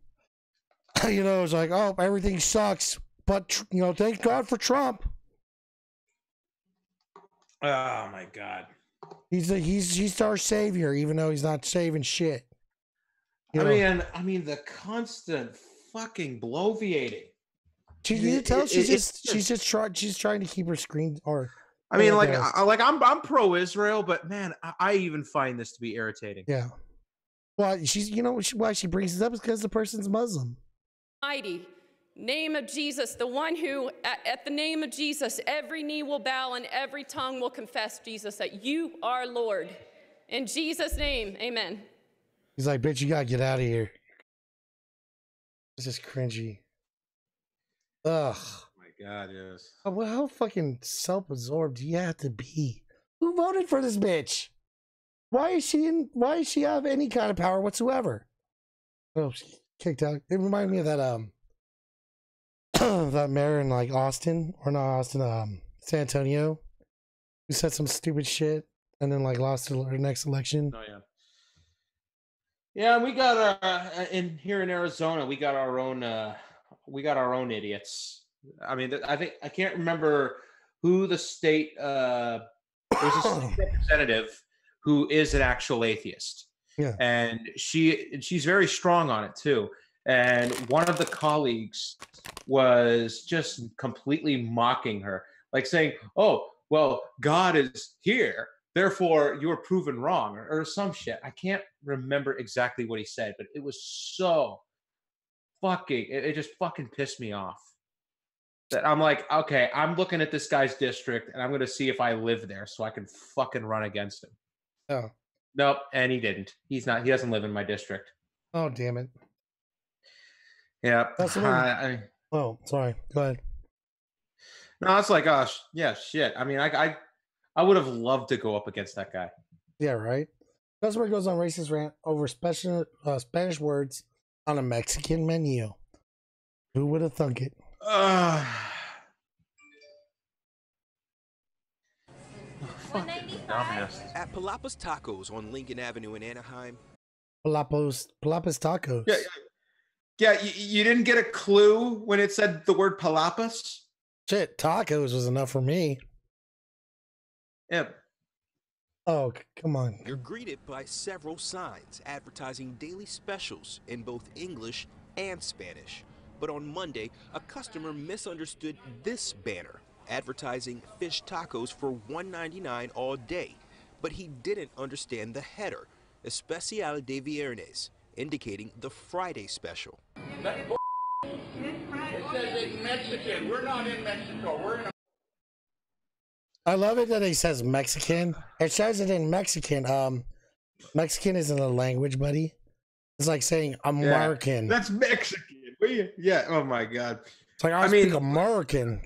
It's like, oh, everything sucks, but thank God for Trump. Oh my God. He's our savior, even though he's not saving shit. I mean the constant fucking bloviating. You can tell she's trying to keep her screen or. I mean, I'm pro-Israel, but man, I even find this to be irritating. Yeah. Well, why she brings it up is because the person's Muslim. Mighty name of Jesus, the one who, at the name of Jesus, every knee will bow and every tongue will confess, Jesus, that you are Lord. In Jesus' name, amen. He's like, bitch, you gotta get out of here. This is cringy. Ugh. Oh my God, yes. How fucking self-absorbed do you have to be? Who voted for this bitch? Why is she have any kind of power whatsoever? Oh, she kicked out. It reminded me of that that mayor in like Austin, or not Austin, San Antonio, who said some stupid shit and then like lost her next election. Oh yeah. Yeah, we got in here in Arizona, we got our own idiots. I mean, I can't remember who the state. There's a state representative who is an actual atheist. Yeah, and she's very strong on it too. And one of the colleagues was just completely mocking her, like saying, "Oh, well, God is here. Therefore, you were proven wrong," or some shit. I can't remember exactly what he said, but it was so fucking. It just fucking pissed me off. That I'm like, okay, I'm looking at this guy's district, and I'm gonna see if I live there, so I can fucking run against him. Oh, nope, and he didn't. He's not. He doesn't live in my district. Oh, damn it. Yeah. That's oh, sorry. Go ahead. No, it's like, oh, yeah, shit. I mean, I would have loved to go up against that guy. Yeah, right. Customer goes on racist rant over Spanish words on a Mexican menu. Who would have thunk it? At Palapas Tacos on Lincoln Avenue in Anaheim. Palapas Tacos. Yeah. You didn't get a clue when it said the word Palapas? Shit, tacos was enough for me. Yeah. Oh, come on. You're greeted by several signs advertising daily specials in both English and Spanish. But on Monday, a customer misunderstood this banner, advertising fish tacos for $1.99 all day. But he didn't understand the header, Especial de Viernes, indicating the Friday special. It says it's Mexican. We're not in Mexico. We're in. I love it that he says Mexican. It says it in Mexican. Mexican isn't a language, buddy. It's like saying American. That's Mexican. Yeah. Oh my God. It's like I speak American.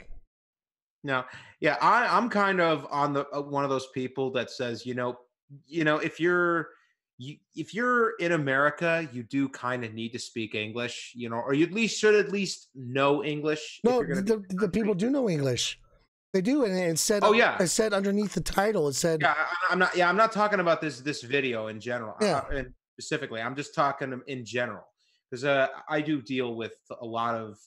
No. Yeah. I'm kind of on the one of those people that says, if you're in America, you do kind of need to speak English, or you should at least know English. No, the people do know English. They do, and it said. Oh yeah, it said underneath the title. It said. Yeah, I'm not. Yeah, I'm not talking about this video in general. Yeah. And specifically, I'm just talking in general because I do deal with a lot of.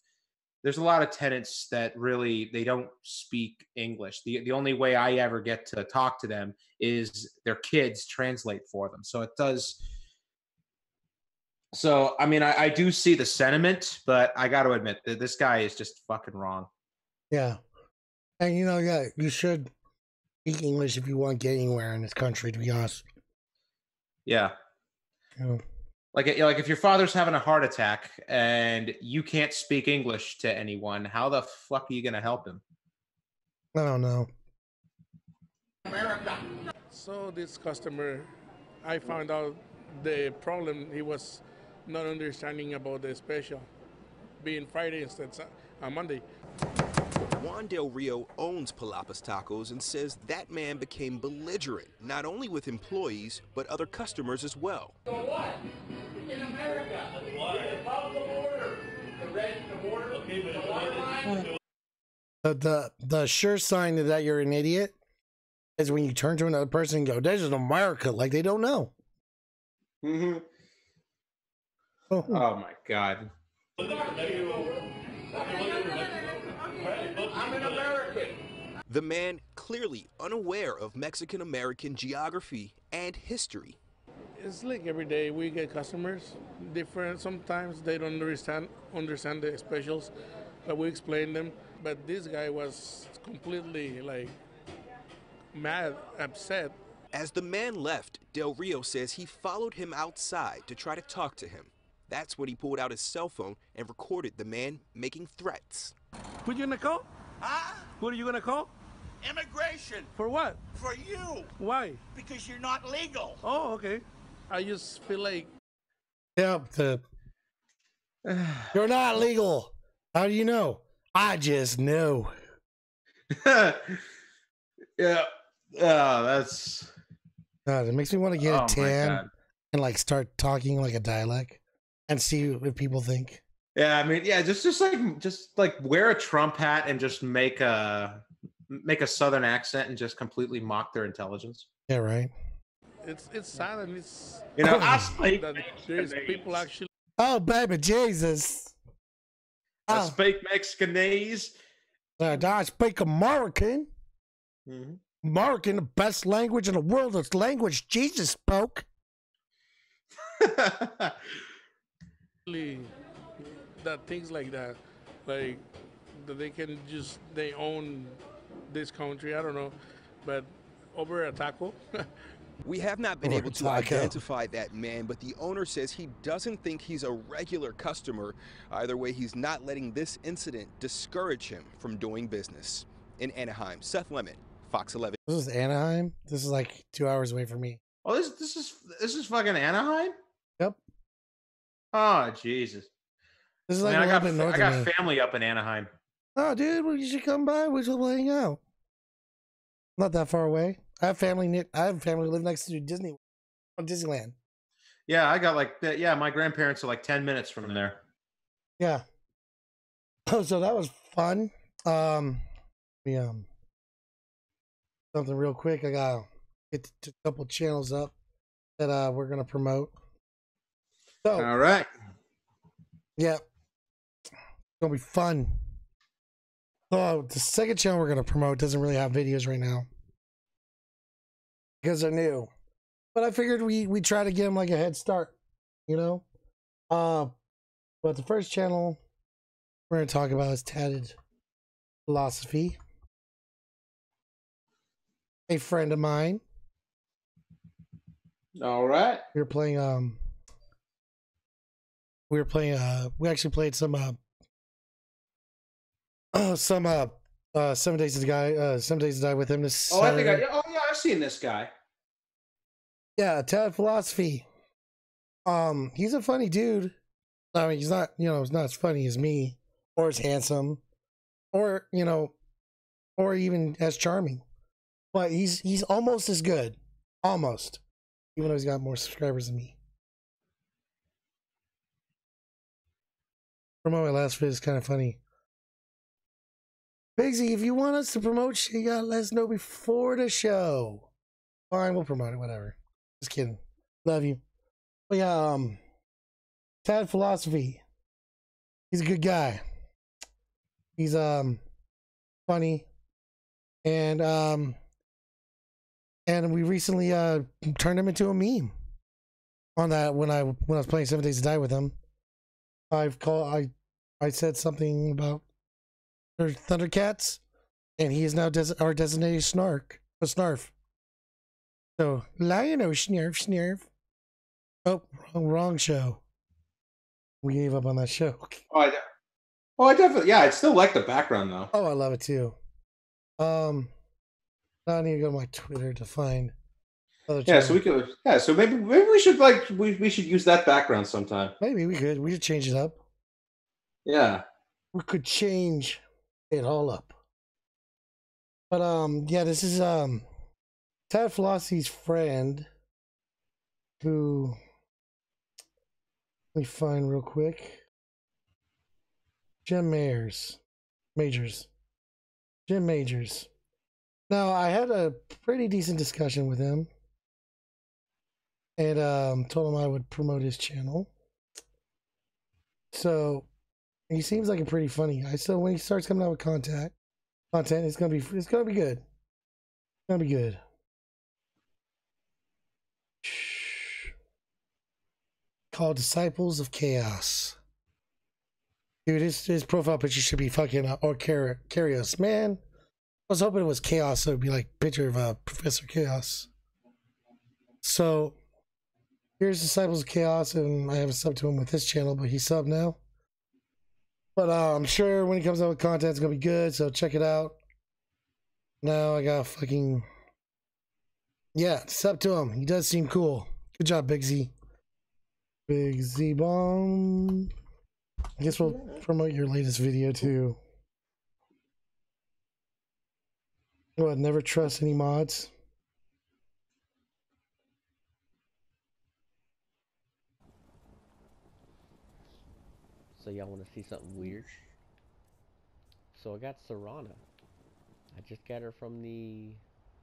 There's a lot of tenants that really they don't speak English. The only way I ever get to talk to them is their kids translate for them. So it does. So I mean, I do see the sentiment, but I got to admit that this guy is just fucking wrong. Yeah. And you should speak English if you want to get anywhere in this country, to be honest. Yeah. Like if your father's having a heart attack and you can't speak English to anyone, how the fuck are you gonna help him? I don't know. So this customer, I found out the problem he was not understanding about the special being Friday instead of Monday. Juan Del Rio owns Palapas Tacos and says that man became belligerent, not only with employees, but other customers as well. So what? In America, above the border, the border, the water line, The sure sign that you're an idiot is when you turn to another person and go, "This is America," like they don't know. Mm-hmm. Oh my God. I'm an American. The man clearly unaware of Mexican-American geography and history. It's like every day we get customers, different. Sometimes they don't understand the specials, but we explain them. But this guy was completely mad, upset. As the man left, Del Rio says he followed him outside to try to talk to him. That's when he pulled out his cell phone and recorded the man making threats. Who you gonna call? Huh? Who are you gonna call? Immigration. For what? For you. Why? Because you're not legal. Oh, okay. I just feel like. Yep. You're not legal. How do you know? I just know. Yeah. That's. God, it makes me want to get a tan and start talking like a dialect and see what people think. Yeah, I mean, yeah, just wear a Trump hat and just make a Southern accent and just completely mock their intelligence. Yeah, right. It's sad and it's I speak that there's people actually. Oh, baby Jesus! I speak Mexicanese. I speak American. Mm-hmm. American, the best language in the world. It's language Jesus spoke. That things like that, that they can they own this country. I don't know, but over a taco. We have not been able to identify that man, but the owner says he doesn't think he's a regular customer. Either way, he's not letting this incident discourage him from doing business. In Anaheim, Seth Lemon, Fox 11. This is Anaheim. This is 2 hours away from me. Oh, this is fucking Anaheim. Yep. Oh Jesus. This is I got family up in Anaheim. Oh, dude, well, you should come by. We should hang out. Not that far away. I have family who live next to Disneyland. Yeah, I got my grandparents are 10 minutes from there. Yeah. Oh, so that was fun. Something real quick. I gotta get a couple channels up that we're gonna promote. So, all right. Yeah. It's gonna be fun. Oh, the second channel we're gonna promote doesn't really have videos right now because they're new. But I figured we try to give them a head start, But the first channel we're going to talk about is Tatted Philosophy. A friend of mine. All right. We actually played some 7 Days to Die with him this Saturday. I've seen this guy. Yeah, Tatted Philosophy. He's a funny dude. I mean, he's not, he's not as funny as me, or as handsome, or or even as charming. But he's almost as good. Almost. Even though he's got more subscribers than me. Promote my last video is kind of funny. Bigsy, if you want us to promote shit, you gotta let us know before the show. Fine, we'll promote it, whatever. Just kidding. Love you. But yeah, Tatted Philosophy. He's a good guy. He's funny. And we recently turned him into a meme on that when I was playing 7 Days to Die with him. I said something about Thundercats, and he is now our designated snarf. So lion or snarf. Oh, wrong show. We gave up on that show. I definitely, I still like the background though. Oh, I love it too. Now I need to go to my Twitter to find. So we could. Yeah, so maybe we should we should use that background sometime. Maybe we could. We should change it up. Yeah, we could change it all up. But yeah, this is Tatted Philosophy's friend, who let me find real quick. Jim Majors. Jim Majors. Now, I had a pretty decent discussion with him, and told him I would promote his channel. So he seems like a pretty funny guy. So when he starts coming out with content, it's gonna be good. It's gonna be good. Called Disciples of Chaos. Dude, his profile picture should be fucking or Karios. Man, I was hoping it was Chaos, so it'd be like a picture of Professor Chaos. So here's Disciples of Chaos, and I haven't subbed to him with his channel, but he's subbed now. But I'm sure when he comes out with content, it's gonna be good. So check it out. Now I got sub to him. He does seem cool. Good job, Big Z. Big Z Bomb. I guess we'll promote your latest video too. What? Never trust any mods. So y'all want to see something weird? So I got Serana. I just got her from the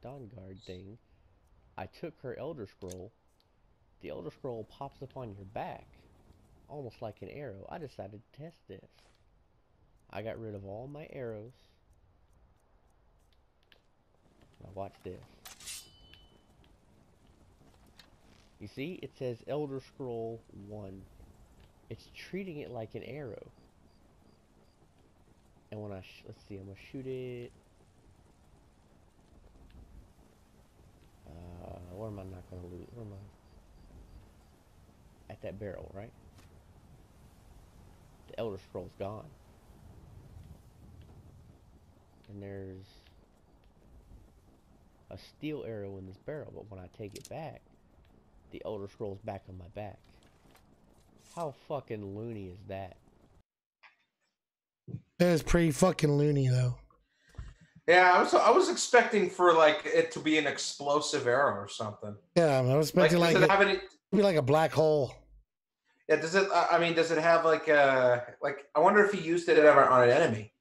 Dawn Guard thing. I took her Elder Scroll. The Elder Scroll pops up on your back, almost like an arrow. I decided to test this. I got rid of all my arrows. Now watch this. You see, it says Elder Scroll 1. It's treating it like an arrow. And when let's see, I'm gonna shoot it. Where am I not gonna lose? Where am I? At that barrel, right? The Elder Scroll's gone. And there's a steel arrow in this barrel, but when I take it back, the Elder Scroll's back on my back. How fucking loony is that? That is pretty fucking loony, though. Yeah, I was expecting for it to be an explosive arrow or something. Yeah, I was expecting be like a black hole. Yeah, does it? I mean, does it have I wonder if he used it ever on an enemy.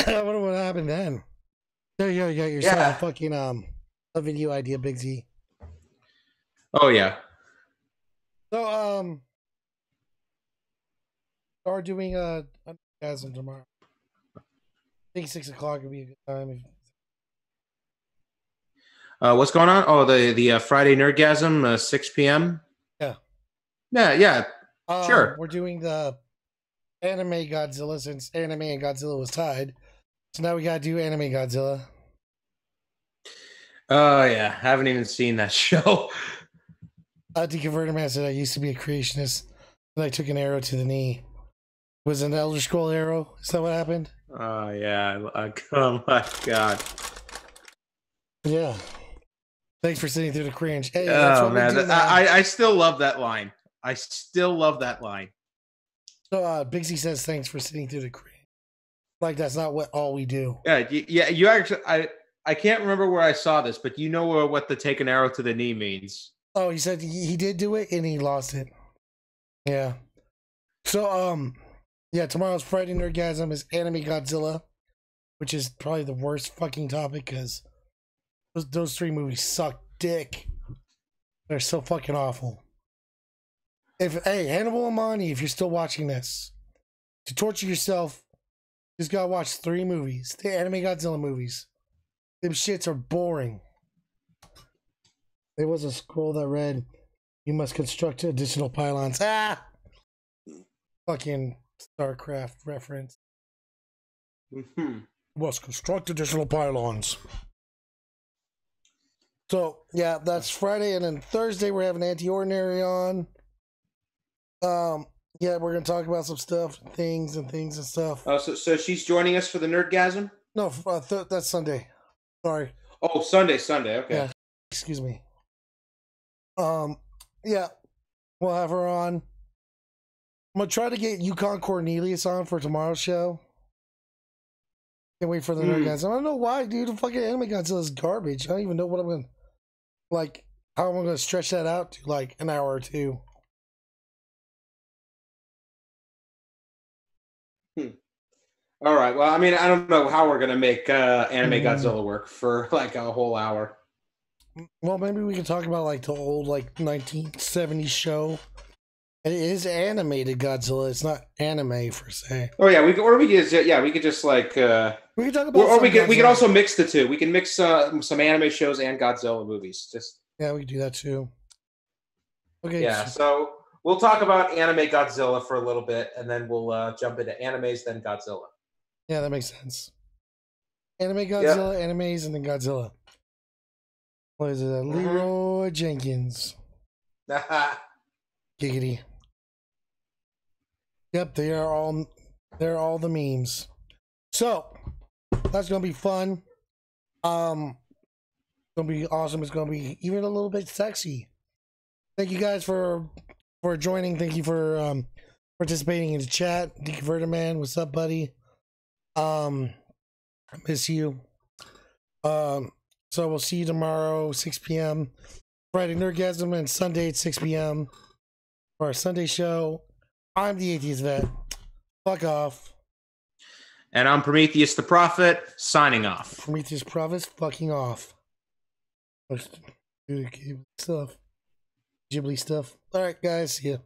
I wonder what happened then. There you go. You got yourself a fucking a video idea, Big Z. Oh yeah. So are doing a orgasm tomorrow. I think 6 o'clock would be a good time. What's going on? Oh, the Friday Nerdgasm, 6 p.m. Yeah. Yeah. Sure. We're doing the anime Godzilla since anime and Godzilla was tied. So now we gotta do anime Godzilla. Oh yeah, haven't even seen that show. Deconverted Man said I used to be a creationist, and I took an arrow to the knee. Was it an Elder Scroll arrow? Is that what happened? Oh yeah. Oh my god. Yeah. Thanks for sitting through the cringe. Hey, that's Oh what man, we do, I still love that line. I still love that line. So Big C says thanks for sitting through the cringe. Like that's not what all we do. Yeah, you actually. I can't remember where I saw this, but you know what the take an arrow to the knee means. Oh, he said he did do it and he lost it. Yeah. So yeah, tomorrow's Friday Nerdgasm is Anime Godzilla, which is probably the worst fucking topic because those three movies suck dick. They're so fucking awful. Hey, Hannibal Amani, if you're still watching this, to torture yourself, just gotta watch 3 movies. The Anime Godzilla movies. Them shits are boring. There was a scroll that read, "You must construct additional pylons." Ah! Fucking StarCraft reference. Must construct additional pylons. So, yeah, that's Friday, and then Thursday we're having Anti-Ordinary on. Yeah, we're gonna talk about some stuff, things and stuff. Oh, so she's joining us for the Nerdgasm? No, that's Sunday. Sorry. Oh, Sunday. Okay. Yeah, excuse me. Yeah, we'll have her on. I'm gonna try to get Yukon Cornelius on for tomorrow's show. Can't wait for the Nerdgasm. I don't know why, dude. The fucking Anime Godzilla is garbage. I don't even know what I'm gonna how I'm gonna stretch that out to like an hour or 2. All right. Well, I mean, I don't know how we're gonna make Anime Godzilla work for like a whole hour. Well, maybe we can talk about like the old 1970s show. It is animated Godzilla. It's not anime per se. Oh yeah, we could just like we could talk about or we could also mix the two. We can mix some anime shows and Godzilla movies. Yeah, we can do that too. Okay. Yeah. So we'll talk about Anime Godzilla for a little bit, and then we'll jump into animes, then Godzilla. Yeah, that makes sense. Anime Godzilla, animes, and then Godzilla. What is it? Leroy Jenkins. Giggity. Yep, they're all the memes. So that's gonna be fun. It's gonna be awesome. It's gonna be even a little bit sexy. Thank you guys for joining. Thank you for participating in the chat. Deconverted Man, what's up, buddy? I miss you. So we'll see you tomorrow, 6 p.m. Friday Nerdgasm, and Sunday at 6 p.m. for our Sunday show. I'm the Atheist Vet. Fuck off. And I'm Prometheus the Prophet, signing off. Prometheus Prophet, fucking off. Let's do the stuff. Ghibli stuff. All right, guys. See ya.